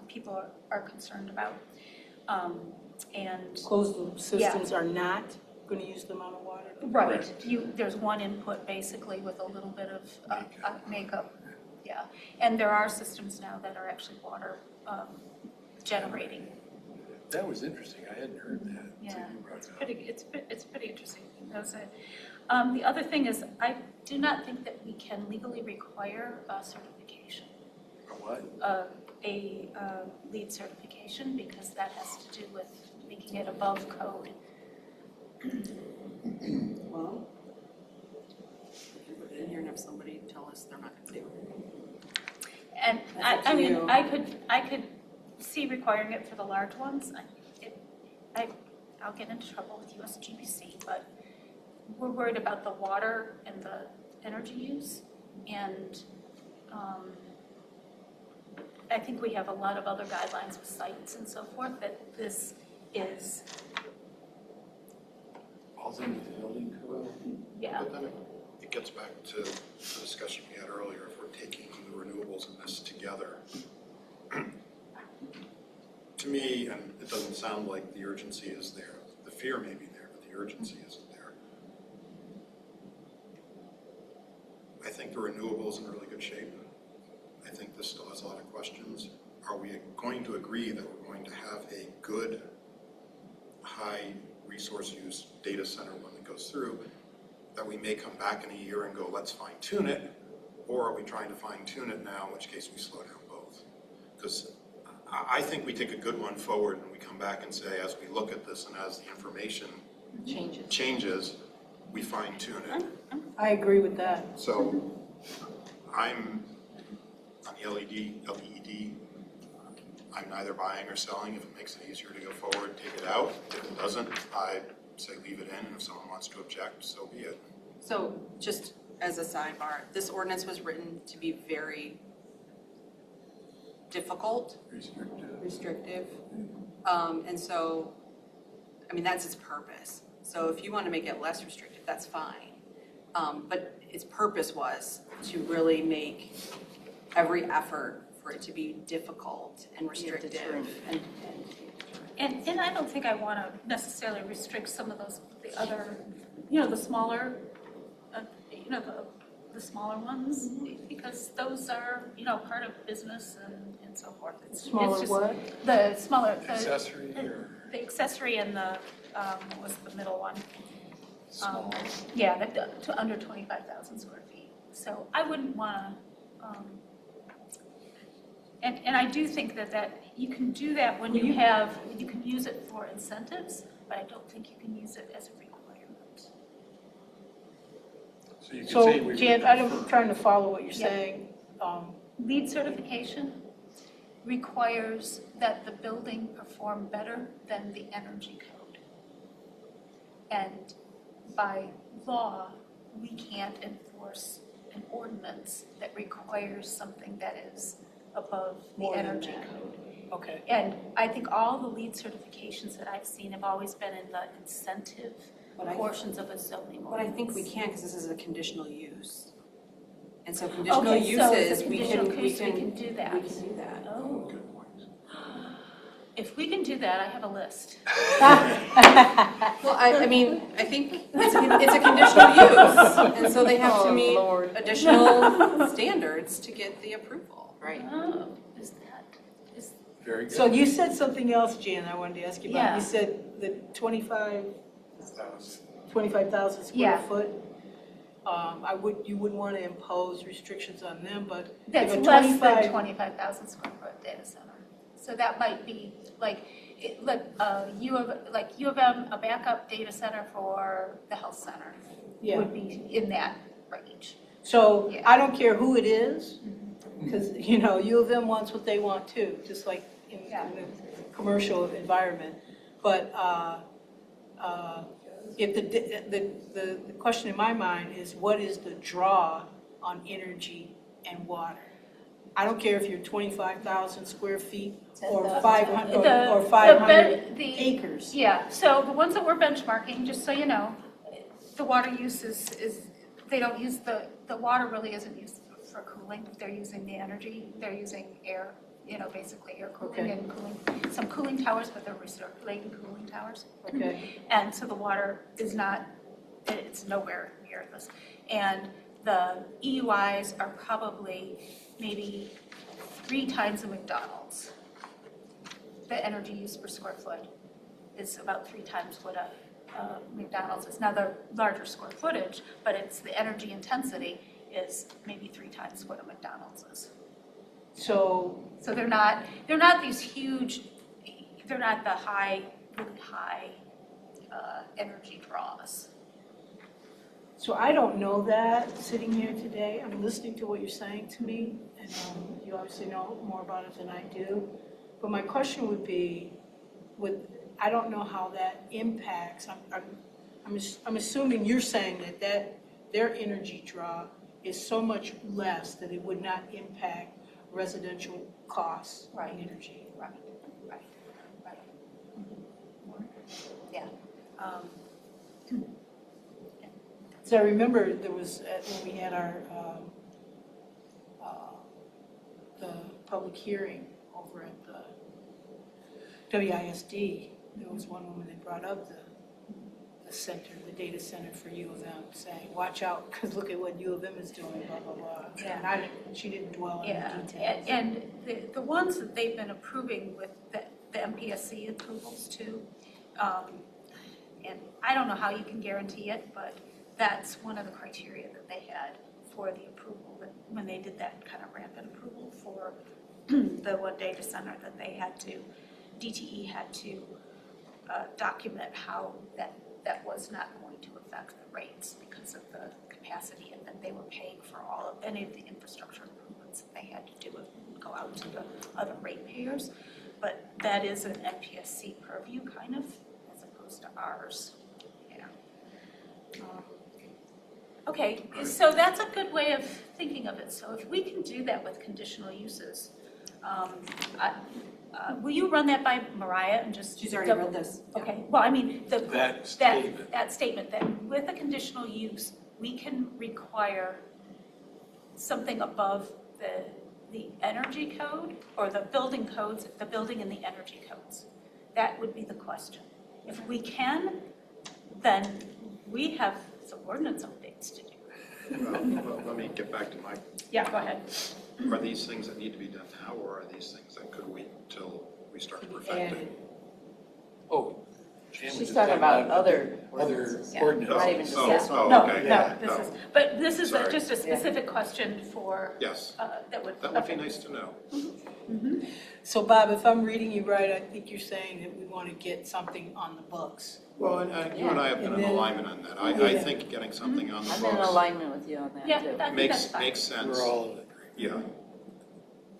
people are concerned about. And Closed loop systems are not gonna use the amount of water. Right, Correct. there's one input basically with a little bit of makeup, yeah. And there are systems now that are actually water generating. That was interesting, I hadn't heard that. until Yeah, you brought it's it up. it's pretty interesting. That's it. The other thing is, I do not think that we can legally require a certification, A what? a LEED certification, because that has to do with making it above code. Well, we can put it in here and have somebody tell us they're not gonna do it. And That's up I to mean, you. I could see requiring it for the large ones. I'll get into trouble with USGBC, but we're worried about the water and the energy use. And I think we have a lot of other guidelines with sites and so forth that this is, All's in the building code? yeah. But then it gets back to the discussion we had earlier, if we're taking the renewables and this together. To me, and it doesn't sound like the urgency is there. The fear may be there, but the urgency isn't there. I think the renewables in really good shape. I think this still has a lot of questions. Are we going to agree that we're going to have a good, high resource use data center when it goes through, that we may come back in a year and go, let's fine tune it, or are we trying to fine tune it now, in which case we slow down both? Because I think we take a good one forward and we come back and say, as we look at this and as the information changes, we fine tune it. I agree with that. So I'm on the LED. I'm neither buying or selling. If it makes it easier to go forward, take it out. If it doesn't, I say leave it in. And if someone wants to object, so be it. So just as a sidebar, this ordinance was written to be very difficult, restrictive. And so, I mean, that's its purpose. So if you want to make it less restrictive, that's fine. But its purpose was to really make every effort for it to be difficult and restrictive. And I don't think I want to necessarily restrict some of the other, the smaller, the smaller ones, because those are, part of business and so forth. It's Smaller just what? The smaller, Accessory or the accessory and the, what was the middle one? small? Yeah, to under 25,000 square feet. So I wouldn't want to, and I do think that you can do that when you can use it for incentives, but I don't think you can use it as a requirement. So you could say So, we Jan, would I'm trying to follow what you're Yeah. saying. LEED certification requires that the building perform better than the energy code. And by law, we can't enforce an ordinance that requires something that is above the More than energy that. code. Okay. And I think all the LEED certifications that I've seen have always been in the incentive But I- portions of a zoning But I think we ordinance. can, because this is a conditional use. And so conditional Okay, so it's uses, a we conditional can use, we can do that. We can do that. Oh, Good point. if we can do that, I have a list. Well, I mean, I think it's a conditional use, and so they have to Oh, meet Lord. additional standards to get the approval. Right. Oh, is Very good. So you said something else, Jan, I wanted to ask you about. Yeah. You said the 25,000 square Yeah. foot. You wouldn't want to impose restrictions on them, but that's if a less than 25 25,000 square foot data center. So that might be U of M, a backup data center for the health center Yeah. would be in that range. So Yeah. I don't care who it is, because, U of M wants what they want too, just like in Yeah. the commercial environment. But if the question in my mind is, what is the draw on energy and water? I don't care if you're 25,000 square feet or 500 or 500 acres. Yeah, so the ones that we're benchmarking, just so you know, the water use is they don't use the water really isn't used for cooling. They're using the energy, they're using air basically air cooling Okay. and cooling, some cooling towers, but they're recirculating cooling towers. Okay, And so the water is not, it's nowhere near this. And the EUIs are probably maybe 3 times a McDonald's. The energy use per square foot is about 3 times what a McDonald's is. Now, they're larger square footage, but it's the energy intensity is maybe 3 times what a McDonald's is. so, So they're not these huge, they're not the really high energy draws. so I don't know that sitting here today. I'm listening to what you're saying to me, and you obviously know more about it than I do. But my question would be, I don't know how that impacts. I'm assuming you're saying that their energy draw is so much less that it would not impact residential costs of Right. energy. Right. Yeah. So I remember there was, when we had our, the public hearing over at the WISD, there was one woman that brought up the center, the data center for U of M, saying, watch out, because look at what U of M is doing, blah, blah, blah. Yeah. And she didn't dwell on Yeah, the details. and the ones that they've been approving with the MPSC approvals too, and I don't know how you can guarantee it, but that's one of the criteria that they had for the approval, that when they did that kind of rampant approval for the one data center that they had to, DTE had to document how that was not going to affect the rates because of the capacity, and that they were paying for all of any of the infrastructure improvements that they had to do and go out to the other ratepayers. But that is an MPSC purview kind of, as opposed to ours. Yeah. Okay, so that's a good way of thinking of it. So if we can do that with conditional uses, will you run that by Mariah and just? She's already read this. Okay, well, I mean, That statement. that statement, that with a conditional use, we can require something above the energy code or the building codes, the building and the energy codes. That would be the question. If we can, then we have some ordinance updates to do. Well, let me get back to my, Yeah, go ahead. are these things that need to be done now, or are these things that could wait until we start perfecting? Added. Oh, Jan was She's just talking about other other ordinances. Yeah. ordinances. Not even just Oh, this one. oh, No, okay. no, this Oh, is, but this is Sorry. just a specific question for, Yes, that would. that would be okay. nice to know. So Bob, if I'm reading you right, I think you're saying that we want to get something on the books. Well, and you and I have been And in then- alignment on that. I Yeah. think getting something on the I'm in books alignment with you on that Yeah, too. I think that's makes fine. sense. We're all in agreement.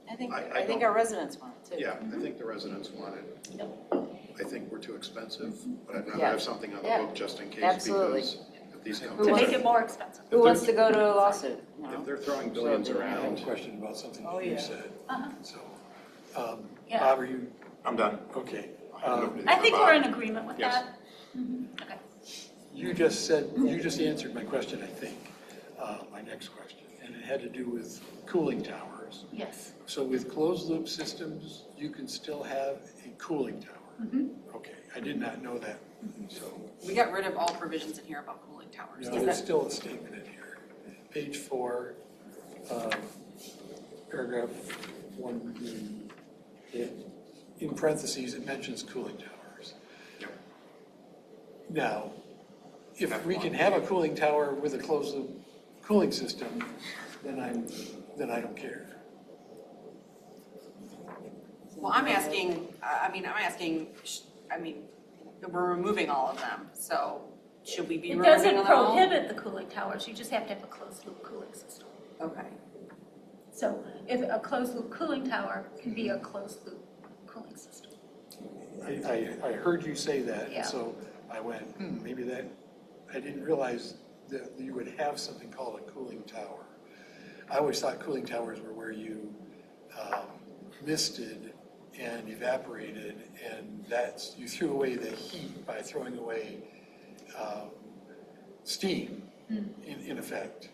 Yeah, I think I I think don't- our residents want it too. yeah, I think the residents want it. Yep. I think we're too expensive, but I'd rather Yeah. have something on the Yeah. book just in case. Absolutely. Because if these come Who To wants- make it more expensive. Who wants to go to a lawsuit? You know? If they're throwing billions I have a around, question about something Oh, that you yeah. said. Uh-huh. So, Yeah. Bob, are you, I'm done. okay. I have nobody I to think provide. we're in agreement with Yes. that. Okay. You just answered my question, I think, my next question, and it had to do with cooling towers. Yes. So with closed loop systems, you can still have a cooling tower? Okay, I did not know that, so, We got rid of all provisions in here about cooling towers. you know, there's still a statement in here. Page 4, paragraph 1, in parentheses, it mentions cooling towers. Yep. Now, if we can have a cooling tower with a closed loop cooling system, then I don't care. Well, I'm asking, we're removing all of them, so should we be It removing doesn't them all? prohibit the cooling towers, you just have to have a closed loop cooling system. Okay. So if a closed loop cooling tower can be a closed loop cooling system. I heard you say that, Yeah. and so I went, maybe that, I didn't realize that you would have something called a cooling tower. I always thought cooling towers were where you misted and evaporated, and that's, you threw away the heat by throwing away steam, in effect.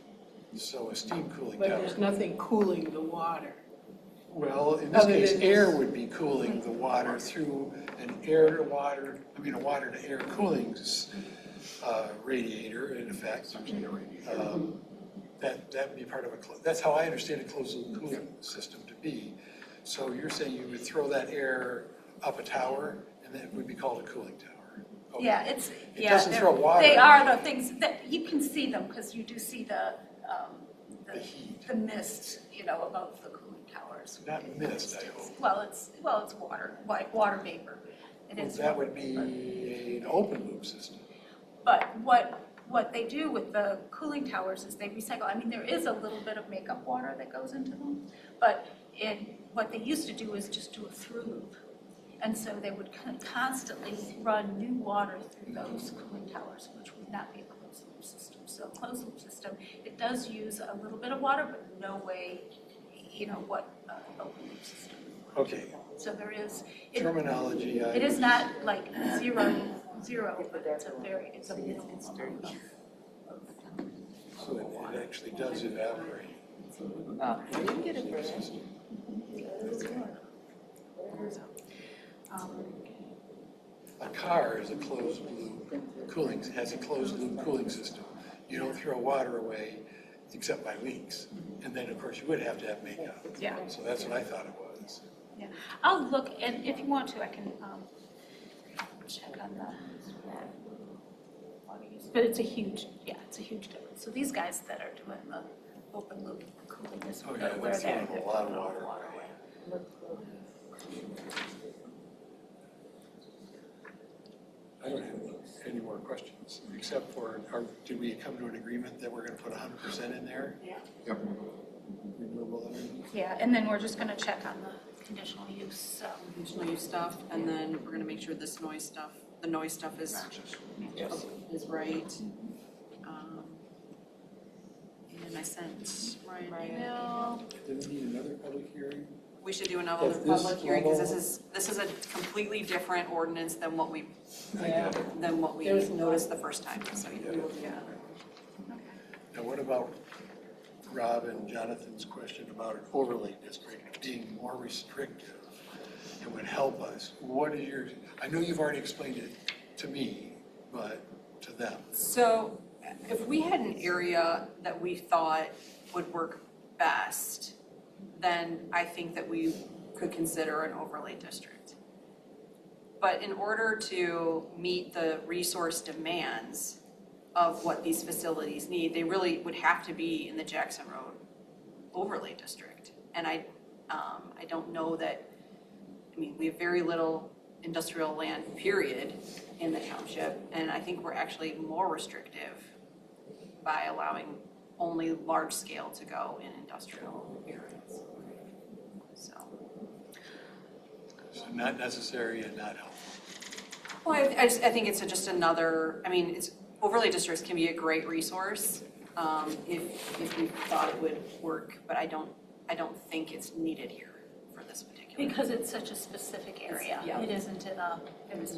So a steam cooling But tower. there's nothing cooling the water. Well, in this Other case, than air this- would be cooling the water through an air-to-water, a water-to-air cooling radiator, in effect. That'd be part of that's how I understand a closed-loop cooling system to be. So you're saying you would throw that air up a tower, and then it would be called a cooling tower? Okay. Yeah, it's, It yeah. doesn't they're- throw water. They are the things that, you can see them, because you do see The heat. the mist, above the cooling towers. Not mist, I hope. Well, it's water, like water vapor. It is. That would water vapor. be an open-loop system. But what they do with the cooling towers is they recycle. I mean, there is a little bit of makeup water that goes into them, but what they used to do is just do a through loop. And so they would constantly run new water through those cooling towers, which would not be a closed loop system. So a closed loop system, it does use a little bit of water, but no way, what open loop system. Okay, So there is, terminology. it is not like zero, but it's a minimal amount of. So it actually does evaporate. Oh, you can get it for that. A car is a closed loop cooling, has a closed loop cooling system. You don't throw water away except by leaks. And then, of course, you would have to have makeup. Yeah. So that's what I thought it was. Yeah, I'll look, and if you want to, I can check on the water use. But it's a huge difference. So these guys that are doing the open loop cooling is Oh, yeah, where that's they're a lot of water. away. I don't have any more questions, except for, did we come to an agreement that we're gonna put 100% in there? Yep. Renewable energy? Yeah, and then we're just gonna check on the conditional use. Conditional use stuff, and then we're gonna make sure the noise stuff is right. And I sent Ryan an email. Do we need another public hearing? We should do another At this public hearing, because level? this is a completely different ordinance than what we I get it. There's no- noticed the first time, so Yeah. we will do that. Now, what about Rob and Jonathan's question about an overlay district being more restrictive and would help us? What is your, I know you've already explained it to me, but to them. So if we had an area that we thought would work best, then I think that we could consider an overlay district. But in order to meet the resource demands of what these facilities need, they really would have to be in the Jackson Road overlay district. And I don't know that, we have very little industrial land, period, in the township. And I think we're actually more restrictive by allowing only large scale to go in industrial areas. So, So not necessary and not helpful. well, I think it's just another, overlay districts can be a great resource if we thought it would work, but I don't think it's needed here for this particular. Because it's such a specific area. Yeah. It isn't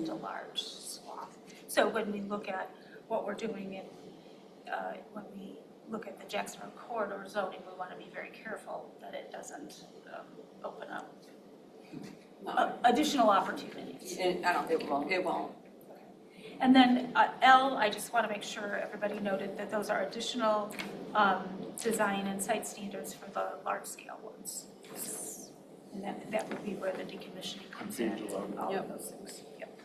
a large swath. So when we look at what we're doing when we look at the Jackson Road corridor zoning, we want to be very careful that it doesn't open up additional opportunities. I don't think it won't. And then L, I just want to make sure everybody noted that those are additional design and site standards for the large-scale ones. And that would be where the decommissioning comes in, and all of those things. Yep.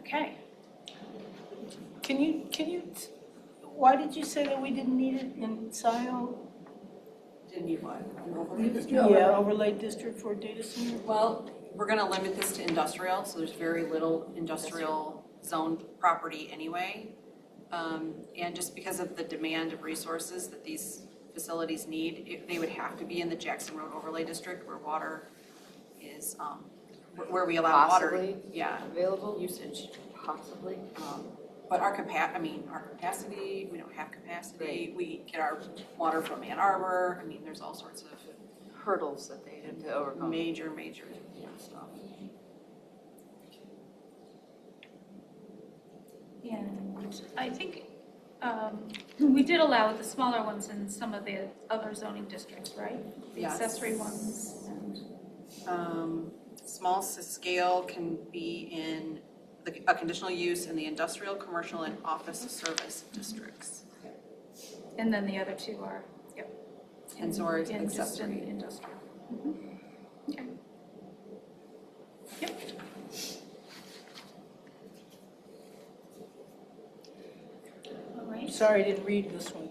Okay. Can you, why did you say that we didn't need it in Scio? Didn't need what? An overlay district? Yeah, overlay district for data center? Well, we're gonna limit this to industrial, so there's very little industrial zoned property anyway. And just because of the demand of resources that these facilities need, they would have to be in the Jackson Road Overlay District where water is, where we allow water. Possibly available? Usage. Possibly. But our capacity, we don't have capacity. We get our water from Ann Arbor. There's all sorts of Hurdles that they have to overcome. major stuff. And I think We did allow the smaller ones in some of the other zoning districts, right? The Yes. accessory ones and, Small scale can be in a conditional use in the industrial, commercial, and office service districts. and then the other two are, yep. And so are in just in accessory. industrial. Mhm. Okay. Yep. All right. Sorry, I didn't read this one.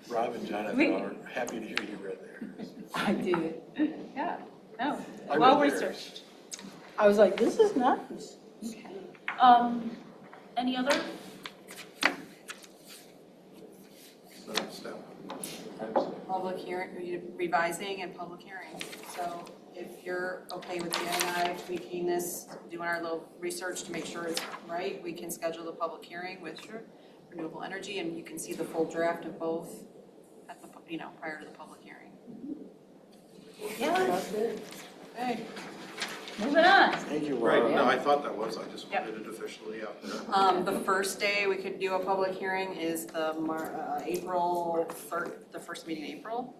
Rob and Jonathan are happy to hear you read there. I did. Yeah, no, I well read theirs. researched. I was like, this is nice. Okay. Any other? So next step. Public hearing, revising and public hearing. So if you're okay with Dan and I tweaking this, doing our little research to make sure it's right, we can schedule the public hearing with renewable energy, and you can see the full draft of both at the, prior to the public hearing. Yeah, Okay. moving on. Thank you, Right, Rob. no, I thought that was, I just Yep. wanted it officially out there. The first day we could do a public hearing is the April 3rd, the first meeting in April.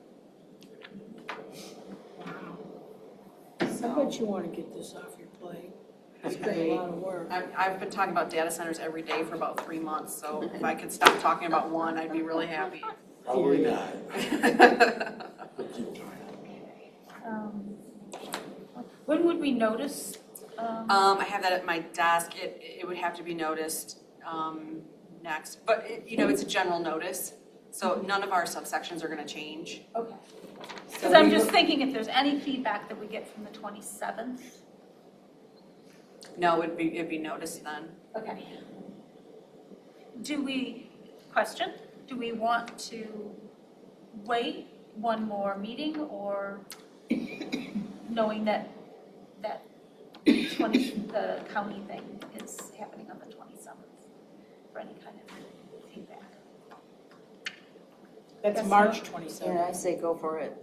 I bet you want to get this off your plate. It's been a lot of work. I've been talking about data centers every day for about 3 months, so if I could stop talking about one, I'd be really happy. Probably not. But keep trying. When would we notice? I have that at my desk. It would have to be noticed next, but it's a general notice, so none of our subsections are going to change. Okay. Because I'm just thinking if there's any feedback that we get from the 27th. No, it'd be noticed then. Okay. Do we want to wait one more meeting, or knowing that the county thing is happening on the 27th for any kind of feedback? That's Yes, March no? 27th. Yeah, I say go for it.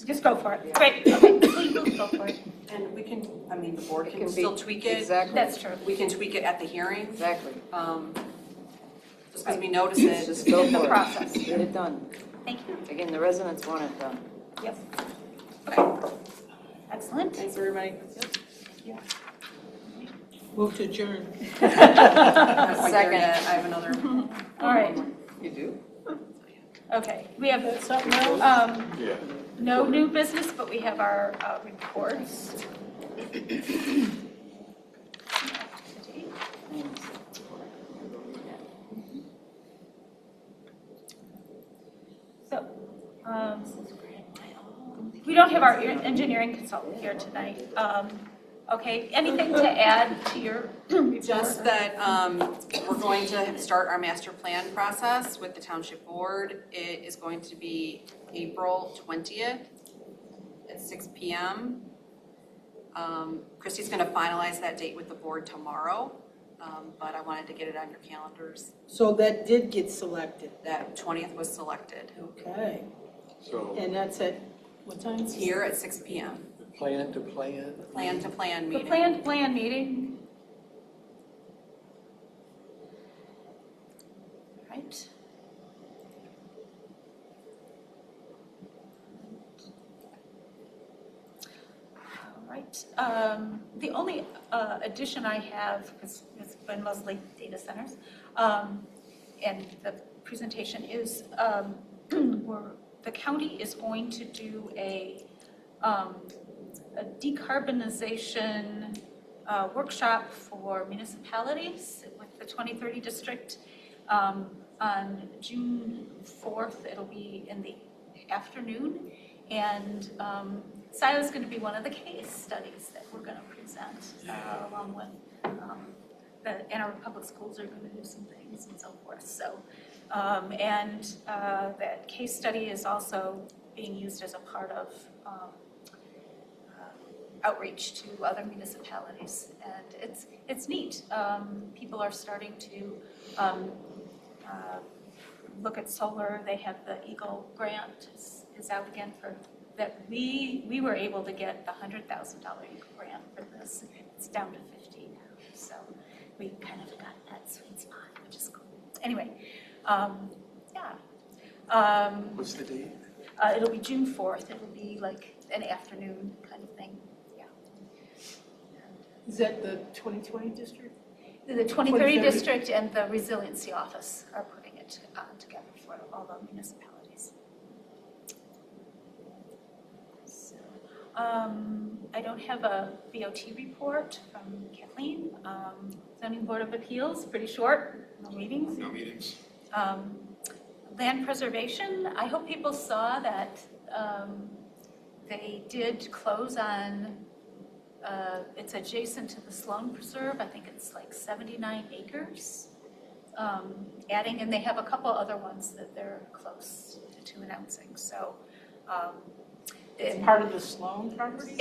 Just go for it. Great. Okay, please go for it. And we can, the board It can can be- still tweak it. Exactly. That's true. We can tweak it at the hearing, Exactly. just because we notice it. Just go In the for it. process. Get it done. Thank you. Again, the residents want it done. Yep. Okay. Excellent. Thanks, everybody. Move to adjourn. I'm not quite there Second. yet. I have another. All right. You do? Okay. We have Something else? Yeah. no new business, but we have our reports. So, we don't have our engineering consultant here tonight. Okay, anything to add to your report? Just that we're going to start our master plan process with the township board. It is going to be April 20th at 6 p.m. Christy's going to finalize that date with the board tomorrow, but I wanted to get it on your calendars. So that did get selected. That 20th was selected. Okay. So, And that's at what time? It's here at 6 p.m. plan to plan. Plan to plan The meeting. plan meeting. Right. All right. The only addition I have, because it's been mostly data centers, and the presentation is, the county is going to do a decarbonization workshop for municipalities with the 2030 district on June 4th. It'll be in the afternoon, and Scio is going to be one of the case studies that we're going to present, along with the Ann Arbor Public Schools are going to do some things and so forth. So, that case study is also being used as a part of outreach to other municipalities, and it's neat. People are starting to look at solar. They have the Eagle grant is out again for that. We were able to get the $100,000 Eagle grant for this. It's down to 50 now. So we kind of got that sweet spot, which is cool. Anyway, yeah. What's the date? It'll be June 4th. It'll be like an afternoon kind of thing, yeah. Is that the 2020 district? The 2030 2030. district and the resiliency office are putting it together for all the municipalities. So, I don't have a BOT report from Kathleen. Zoning Board of Appeals, pretty short, no meetings. No meetings? Land preservation, I hope people saw that they did close on, it's adjacent to the Sloan Preserve, I think it's like 79 acres. Adding, and they have a couple other ones that they're close to announcing, so. It's part of the Sloan property?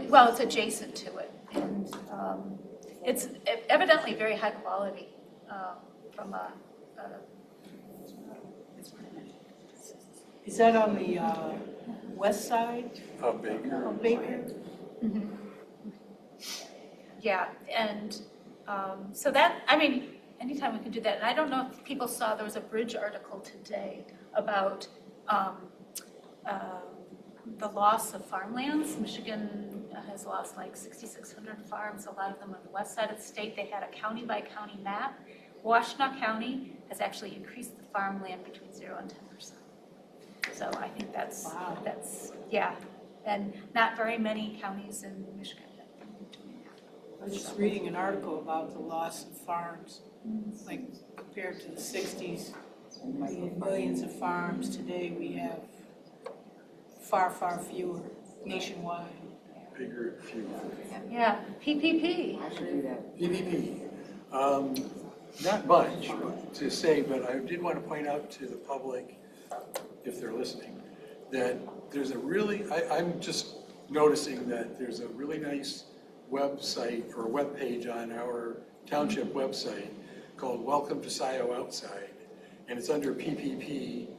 Well, it's adjacent to it, and it's evidently very high quality from a Is that on the west side Baker. of Baker? yeah, and so that, I mean, anytime we can do that. And I don't know if people saw, there was a Bridge article today about the loss of farmlands. Michigan has lost like 6,600 farms, a lot of them on the west side of the state. They had a county-by-county map. Washtenaw County has actually increased the farmland between 0 and 10%. So I think that's, Wow. yeah. And not very many counties in Michigan have been doing that. I was just reading an article about the loss of farms, like compared to the 60s, we had millions of farms. Today we have far, far fewer nationwide. Bigger, fewer. Yeah, PPP. PPP, not much to say, but I did want to point out to the public, if they're listening, that there's a really, I'm just noticing that there's a really nice website or webpage on our township website called Welcome to Scio Outside, and it's under PPP,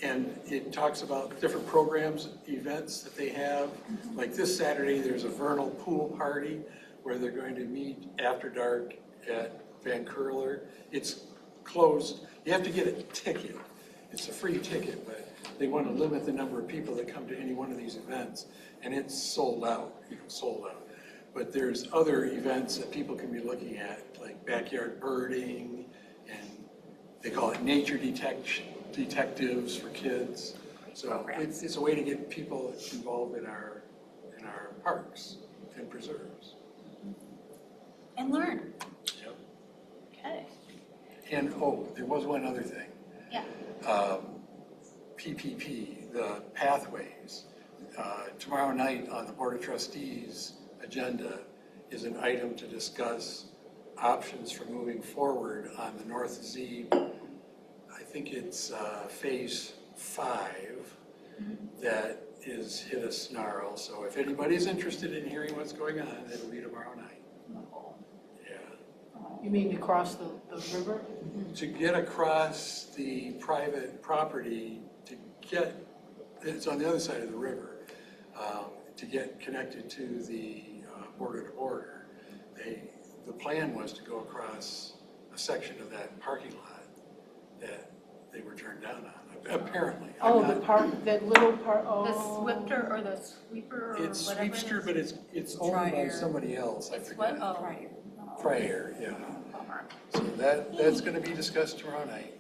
and it talks about different programs, events that they have. Like this Saturday, there's a vernal pool party where they're going to meet after dark at Van Curler. It's closed. You have to get a ticket. It's a free ticket, but they want to limit the number of people that come to any one of these events, and it's sold out, sold out. But there's other events that people can be looking at, like backyard birding, and they call it nature detectives for kids. So it's a way to get people involved in our parks and preserves. And learn. Yep. Okay. And, there was one other thing. Yeah. PPP, the pathways. Tomorrow night on the Board of Trustees agenda is an item to discuss options for moving forward on the North Z. I think it's phase 5 that is hit a snarl. So if anybody's interested in hearing what's going on, it'll be tomorrow night. Yeah. You mean across the river? To get across the private property, it's on the other side of the river, to get connected to the border to border. The plan was to go across a section of that parking lot that they were turned down on, apparently. Oh, the park, that little park, The oh. Swifter or the Sweeper or It's whatever it is? Sweepster, but it's owned by Trier. somebody else. I It's what? forget. Oh. Prior, yeah. Bummer. So that's going to be discussed tomorrow night.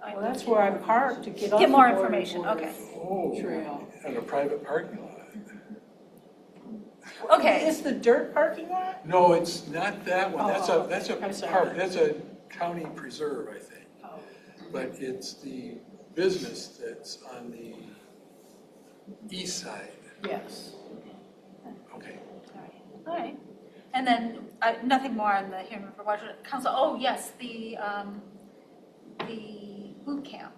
Well, that's where I parked to get off Get the more border information, border okay. Oh, trail. on a private parking lot. Okay. Is the dirt parking lot? No, it's not that one. That's Oh, a I'm sorry. park. That's a county preserve, I think. Oh. But it's the business that's on the east side. Yes. Okay. All right. And then, nothing more on the Huron River Watershed Council. Oh, yes, the boot camp.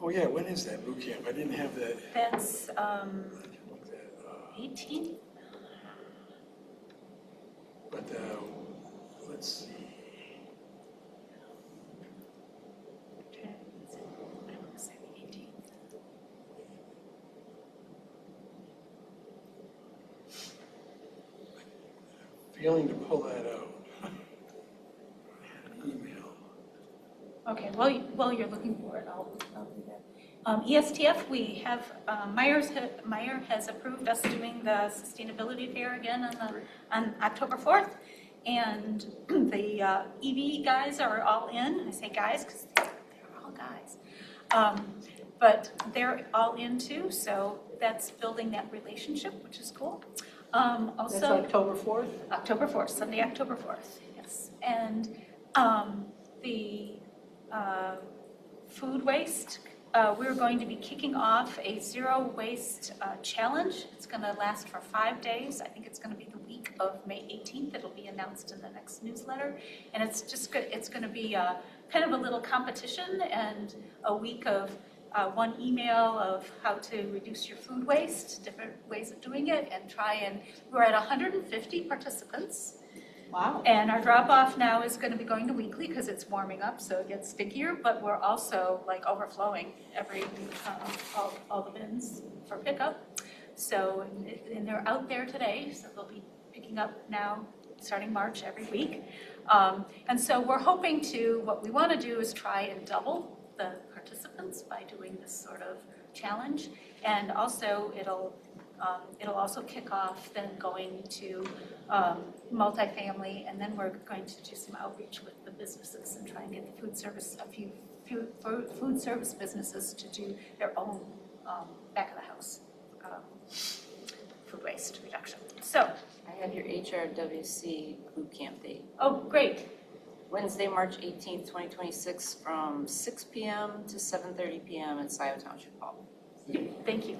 Oh, yeah, when is that boot camp? I didn't have that. That's I can look that up. 18? But let's see. I want to say the 18th. failing to pull that out. Email. Okay, while you're looking for it, I'll do that. ESTF, we have, Meyer has approved us doing the sustainability fair again on October 4th. And the EV guys are all in. I say guys because they're all guys. But they're all in too, so that's building that relationship, which is cool. Also, That's October 4th? October 4th, Sunday, October 4th, yes. And the food waste, we're going to be kicking off a zero waste challenge. It's going to last for 5 days. I think it's going to be the week of May 18th. It'll be announced in the next newsletter. And it's just good. It's going to be kind of a little competition and a week of one email of how to reduce your food waste, different ways of doing it, and we're at 150 participants. Wow. And our drop-off now is going to be going to weekly because it's warming up, so it gets stickier, but we're also like overflowing all the bins for pickup. So, and they're out there today, so they'll be picking up now, starting March every week. And so we're hoping what we want to do is try and double the participants by doing this sort of challenge. And also it'll also kick off then going to multifamily, and then we're going to do some outreach with the businesses and try and get the food service businesses to do their own back of the house food waste reduction. So I have your HRWC boot camp date. oh, great. Wednesday, March 18th, 2026, from 6 p.m. to 7:30 p.m. at Scio Township Hall. Thank you.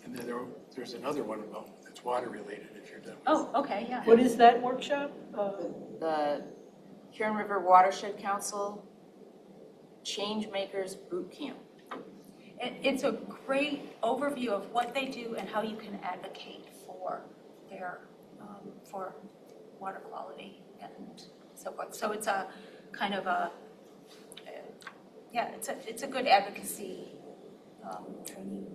And then there's another one that's water related if you're done. Oh, okay, yeah. What is that workshop? The Huron River Watershed Council Change Makers Boot Camp. It's a great overview of what they do and how you can advocate for their for water quality and so forth. So it's a kind of it's a good advocacy training.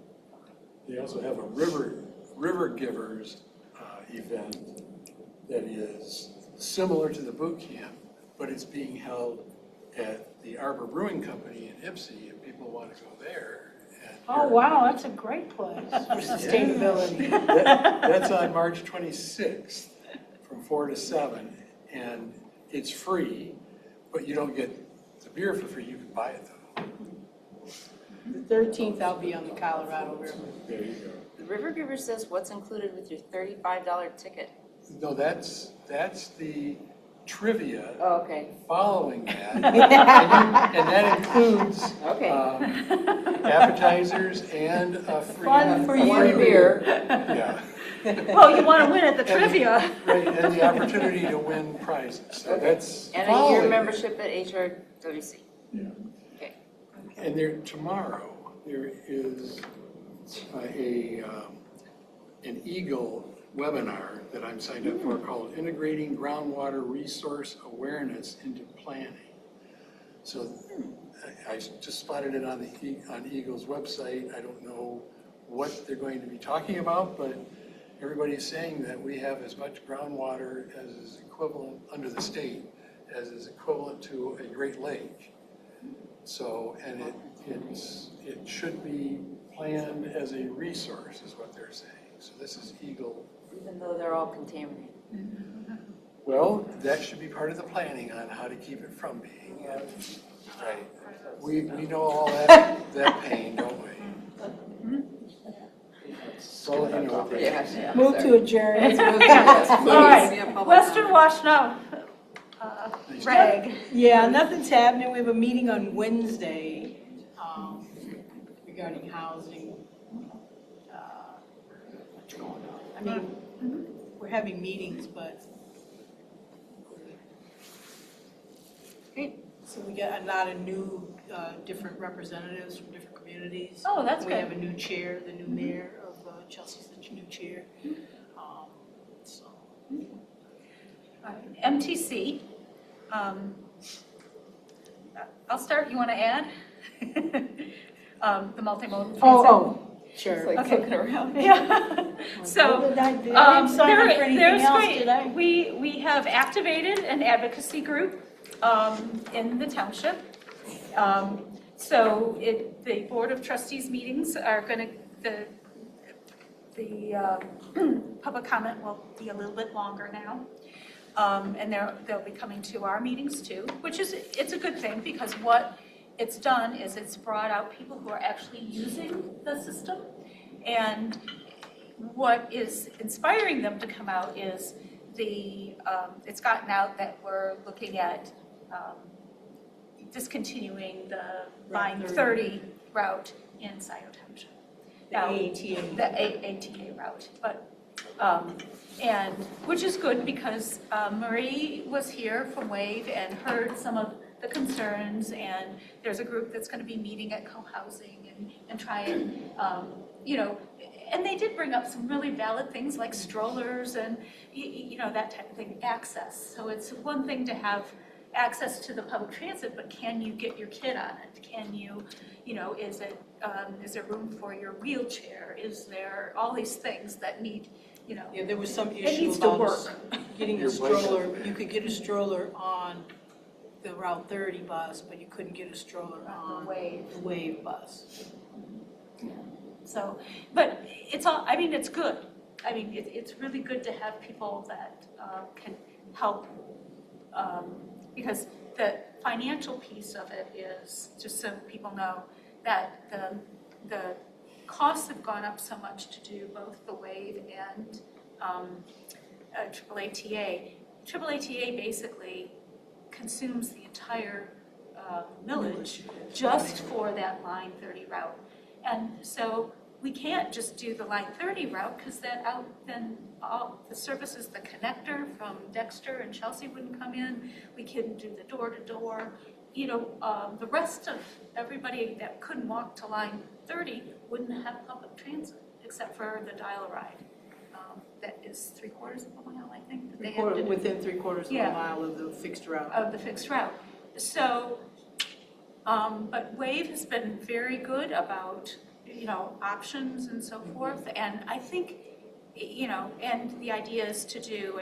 They also have a river givers event that is similar to the boot camp, but it's being held at the Arbor Brewing Company in Ipsy, and people want to go there. And Oh, wow, that's a great place for sustainability. That's on March 26th from 4 to 7, and it's free, but you don't get the beer for free. You can buy it though. The 13th, I'll be on the Colorado River. There you go. The River Giver says what's included with your $35 ticket. No, that's the trivia. Oh, okay. Following that, and that includes Okay. appetizers and a free Fun for you. One beer. Yeah, Well, you want to win at the trivia. right, and the opportunity to win prizes. So that's And a year following membership at HRWC. Yeah. Okay. And tomorrow there is an Eagle webinar that I'm signed up for called Integrating Groundwater Resource Awareness into Planning. So I just spotted it on Eagle's website. I don't know what they're going to be talking about, but everybody's saying that we have as much groundwater as is equivalent under the state as is equivalent to a Great Lake. So, and it should be planned as a resource is what they're saying. So this is Eagle. Even though they're all contaminated. Well, that should be part of the planning on how to keep it from being. Right. We know all that pain, don't we? So, you know, Yeah. Move to adjourn. All See a right, public Western comment. Washtenaw, Reg. Yeah, nothing's happening. We have a meeting on Wednesday regarding housing. What's going on? I mean, we're having meetings, but. Great. So we got a lot of new, different representatives from different communities. Oh, that's We good. have a new chair, the new mayor of Chelsea's the new chair. So. MTC. I'll start, you want to add? The multimodal transit. Sure. like Okay. looking around. Yeah. So, What did I do? I didn't sign up for anything there's else, great. did I? We have activated an advocacy group in the township. So the Board of Trustees meetings are going to, the public comment will be a little bit longer now. And they'll be coming to our meetings too, which is, it's a good thing, because what it's done is it's brought out people who are actually using the system. And what is inspiring them to come out is it's gotten out that we're looking at discontinuing the line 30 route in Scio Township. Now, the ATA route, but, and, which is good because Marie was here from WAVE and heard some of the concerns, and there's a group that's gonna be meeting at co-housing and try and, you know, and they did bring up some really valid things like strollers and, you know, that type of thing, access. So it's one thing to have access to the public transit, but can you get your kid on it? Can you, you know, is there room for your wheelchair? Is there all these things that need, you know, Yeah, there was some it issue needs to about work. getting a Your stroller. You could get a stroller on the Route 30 bus, but you couldn't get a stroller on the Wave bus. So, but it's all, I mean, it's good. I mean, it's really good to have people that can help, because the financial piece of it is, just so people know, that the costs have gone up so much to do both the WAVE and AAATA. AAATA basically consumes the entire millage just for that line 30 route. And so we can't just do the line 30 route, because then all the services, the connector from Dexter and Chelsea wouldn't come in. We couldn't do the door-to-door. You know, the rest of everybody that couldn't walk to line 30 wouldn't have public transit, except for the dial-a-ride. That is 3/4 of a mile, I think. That they have to do. Within 3/4 of a Yeah. mile of the fixed route. Of the fixed route. So, but WAVE has been very good about, you know, options and so forth. And I think, you know, and the idea is to do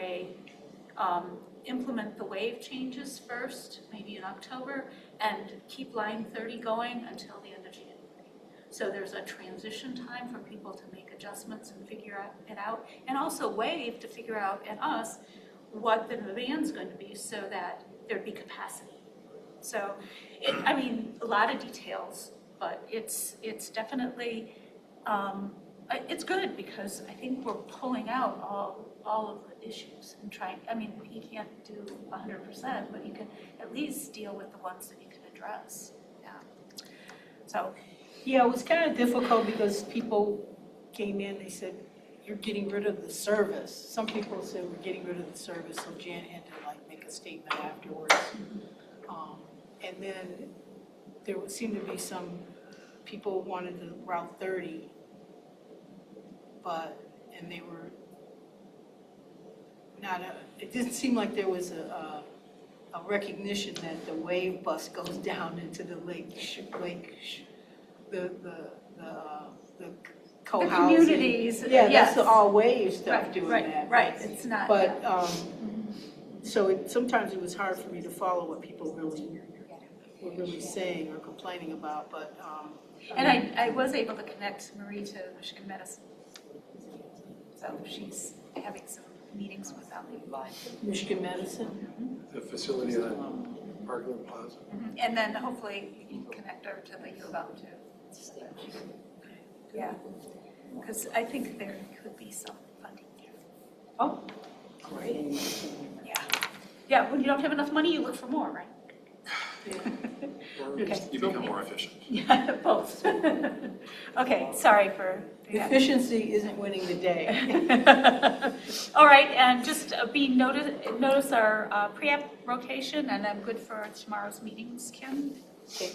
implement the WAVE changes first, maybe in October, and keep line 30 going until the end of January. So there's a transition time for people to make adjustments and figure it out. And also WAVE to figure out, and us, what the demand's going to be so that there'd be capacity. So, I mean, a lot of details, but it's definitely, it's good, because I think we're pulling out all of the issues and trying, I mean, you can't do 100%, but you can at least deal with the ones that you can address, yeah. So, Yeah, it was kind of difficult because people came in, they said, you're getting rid of the service. Some people said we're getting rid of the service, so Jan had to like make a statement afterwards. And then there would seem to be some people wanted the Route 30, and they were not, it didn't seem like there was a recognition that the WAVE bus goes down into the the co-housing. the communities, Yeah, yes. that's all WAVE stuff Right, doing right, that. right, it's not. But, so sometimes it was hard for me to follow what people really were really saying or complaining about, but. And I was able to connect Marie to Michigan Medicine. So she's having some meetings with them. Michigan Medicine? The facility on Parkland Plaza. And then hopefully you can connect her to the U of M too. Yeah, because I think there could be some funding there. Oh, great. Yeah. Yeah, when you don't have enough money, you look for more, right? Okay. You become more efficient. Yeah, both. Okay, sorry for that. Efficiency isn't winning the day. All right, and just notice our pre-app rotation, and I'm good for tomorrow's meetings, Kim. Okay.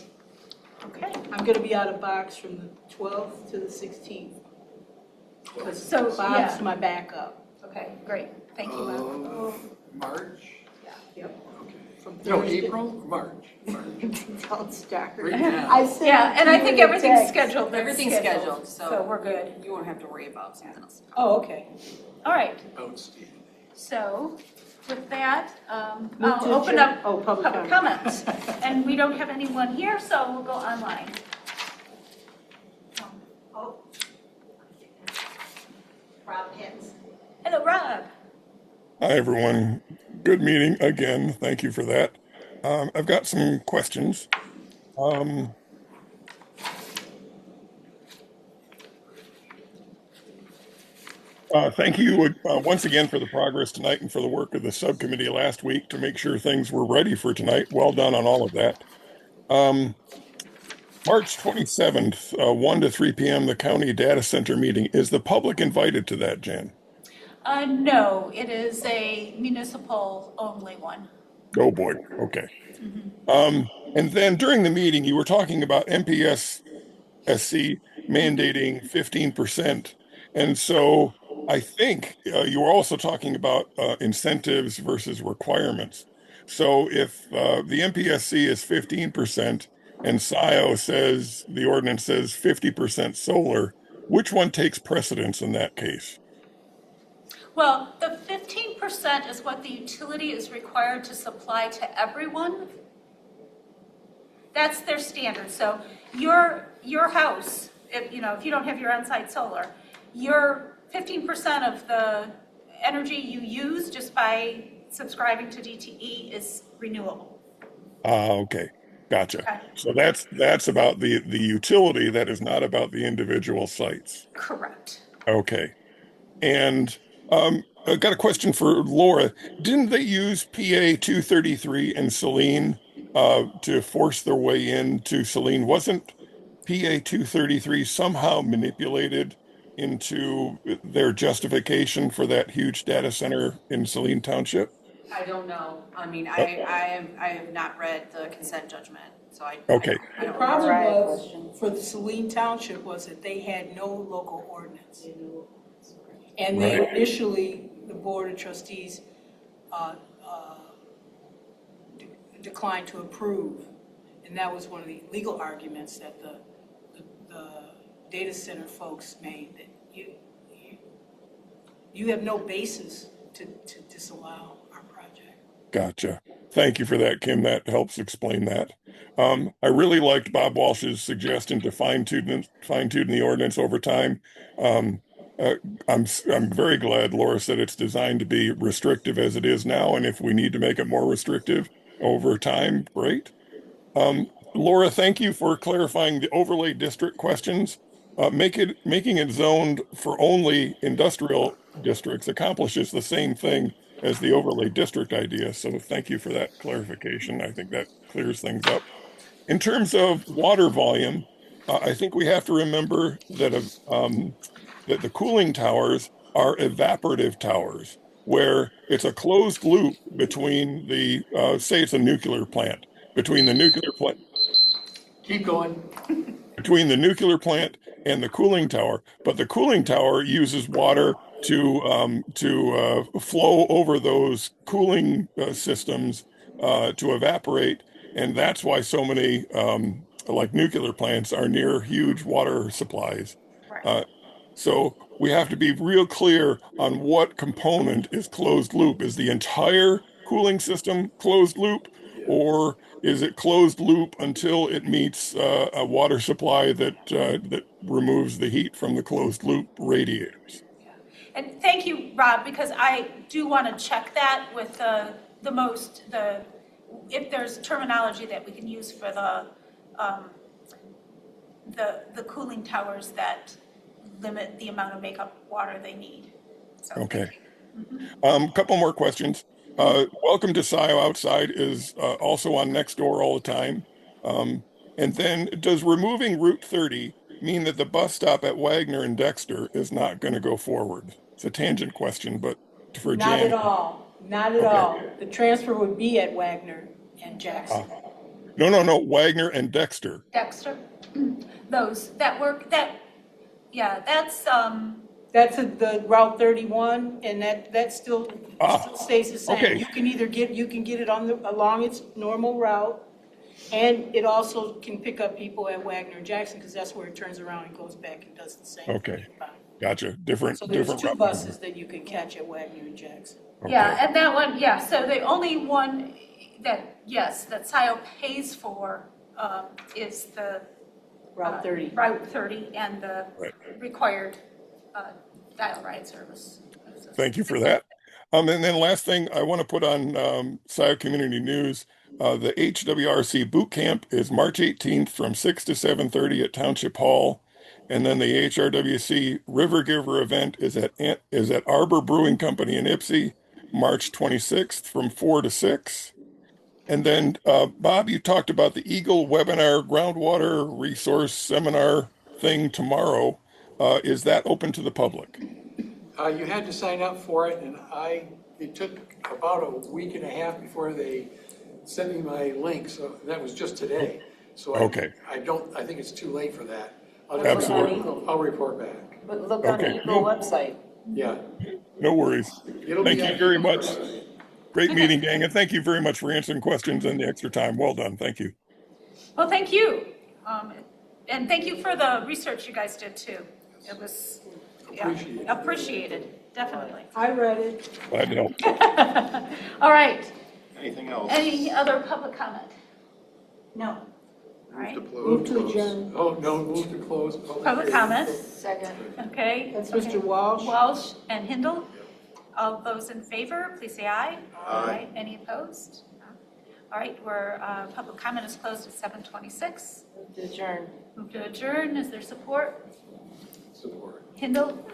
Okay. I'm gonna be out of box from the 12th to the 16th. Because So, Bob's yeah. my backup. Okay, great. Thank you, Bob. March? Yep. Okay. from No, Thursday. April, March. Don't start. Right now. I sent Yeah, it and to I you think in a everything's text. scheduled. That's Everything's scheduled, So we're good. You won't have to worry about something else. Oh, okay. All right, Outstanding. so with that, Move I'll to open adjourn. up Oh, public public comment. comments. And we don't have anyone here, so we'll go online. Oh. Rob Hicks. Hello, Rob. Hi, everyone. Good meeting again. Thank you for that. I've got some questions. Thank you once again for the progress tonight and for the work of the subcommittee last week to make sure things were ready for tonight. Well done on all of that. March 27th, 1 to 3 p.m., the county data center meeting. Is the public invited to that, Jan? No, it is a municipal only one. Oh, boy. Okay. And then during the meeting, you were talking about MPSC mandating 15%. And so I think you were also talking about incentives versus requirements. So if the MPSC is 15% and Scio says, the ordinance says 50% solar, which one takes precedence in that case? Well, the 15% is what the utility is required to supply to everyone. That's their standard. So your house, if you don't have your on-site solar, your 15% of the energy you use just by subscribing to DTE is renewable. Okay. Gotcha. Okay. So that's about the utility. That is not about the individual sites. Correct. Okay. And I got a question for Laura. Didn't they use PA 233 and Saline to force their way into Saline? Wasn't PA 233 somehow manipulated into their justification for that huge data center in Saline Township? I don't know. I mean, Oh. I have not read the consent judgment, so I Okay. I The don't know. problem Right, was, question. for the Saline Township, was that they had no local ordinance. And Right. they initially, the Board of Trustees declined to approve. And that was one of the legal arguments that the data center folks made, that you have no basis to disallow our project. Gotcha. Thank you for that, Kim. That helps explain that. I really liked Bob Walsh's suggestion to fine-tune the ordinance over time. Um, uh, I'm very glad Laura said it's designed to be restrictive as it is now, and if we need to make it more restrictive over time, great. Laura, thank you for clarifying the overlay district questions. Making it zoned for only industrial districts accomplishes the same thing as the overlay district idea. So thank you for that clarification. I think that clears things up. In terms of water volume, I think we have to remember that the cooling towers are evaporative towers, where it's a closed loop between say it's a nuclear plant, between the nuclear plant Keep going. and the cooling tower, but the cooling tower uses water to flow over those cooling systems to evaporate, and that's why so many like nuclear plants are near huge water supplies. Right. Uh, so we have to be real clear on what component is closed loop. Is the entire cooling system closed loop, or is it closed loop until it meets a water supply that removes the heat from the closed loop radiators? And thank you, Rob, because I do want to check that with if there's terminology that we can use for the cooling towers that limit the amount of makeup water they need. So, Okay. thank you. Couple more questions. Welcome to Scio Outside is also on Nextdoor all the time. And then does removing Route 30 mean that the bus stop at Wagner and Dexter is not going to go forward? It's a tangent question, but for Not Jan. at all, not at Okay. all. The transfer would be at Wagner and Jackson. No, Wagner and Dexter. Dexter, those that work, that's That's the Route 31, and that still stays the same. okay. You can either you can get it along its normal route, and it also can pick up people at Wagner and Jackson, because that's where it turns around and goes back and does the same thing. Okay. Gotcha. Different. So there's different two route. buses that you can catch at Wagner and Jackson. Yeah, Okay. and that one, yeah, so the only one that, yes, that Scio pays for is the Route 30. Route 30 and the Right. required dial ride service. Thank you for that. And then last thing I want to put on Scio Community News, the HWRC Boot Camp is March 18th from 6 to 7:30 at Township Hall. And then the HRWC River Giver event is at Arbor Brewing Company in Ipsy, March 26th from 4 to 6. And then, Bob, you talked about the Eagle webinar groundwater resource seminar thing tomorrow. Is that open to the public? You had to sign up for it, and it took about a week and a half before they sent me my link, so that was just today. So Okay. I think it's too late for that. Absolutely. I'll report back. But look on the Okay. Eagle website. Yeah. No worries. It'll be Thank you on- very much. Great meeting, gang, and thank you very much for answering questions and the extra time. Well done. Thank you. Well, thank you. And thank you for the research you guys did too. It was appreciated, definitely. I read it. Glad to help. All right, Anything else? any other public comment? No. All right, Move to adjourn. Oh, no, move to close. public comment, Second. okay. That's okay. Mr. Walsh. Walsh and Hindle. All those in favor, please say aye. Aye. Any opposed? No. All right, public comment is closed at 7:26. Adjourn. Move to adjourn, is there support? Support. Hindle?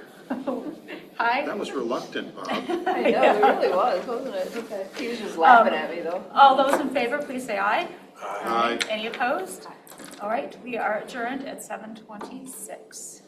Aye. That was reluctant, Bob. I know, it really was, wasn't it? Okay. He was just laughing at me though. All those in favor, please say aye. Aye. Any opposed? All right, we are adjourned at 7:26.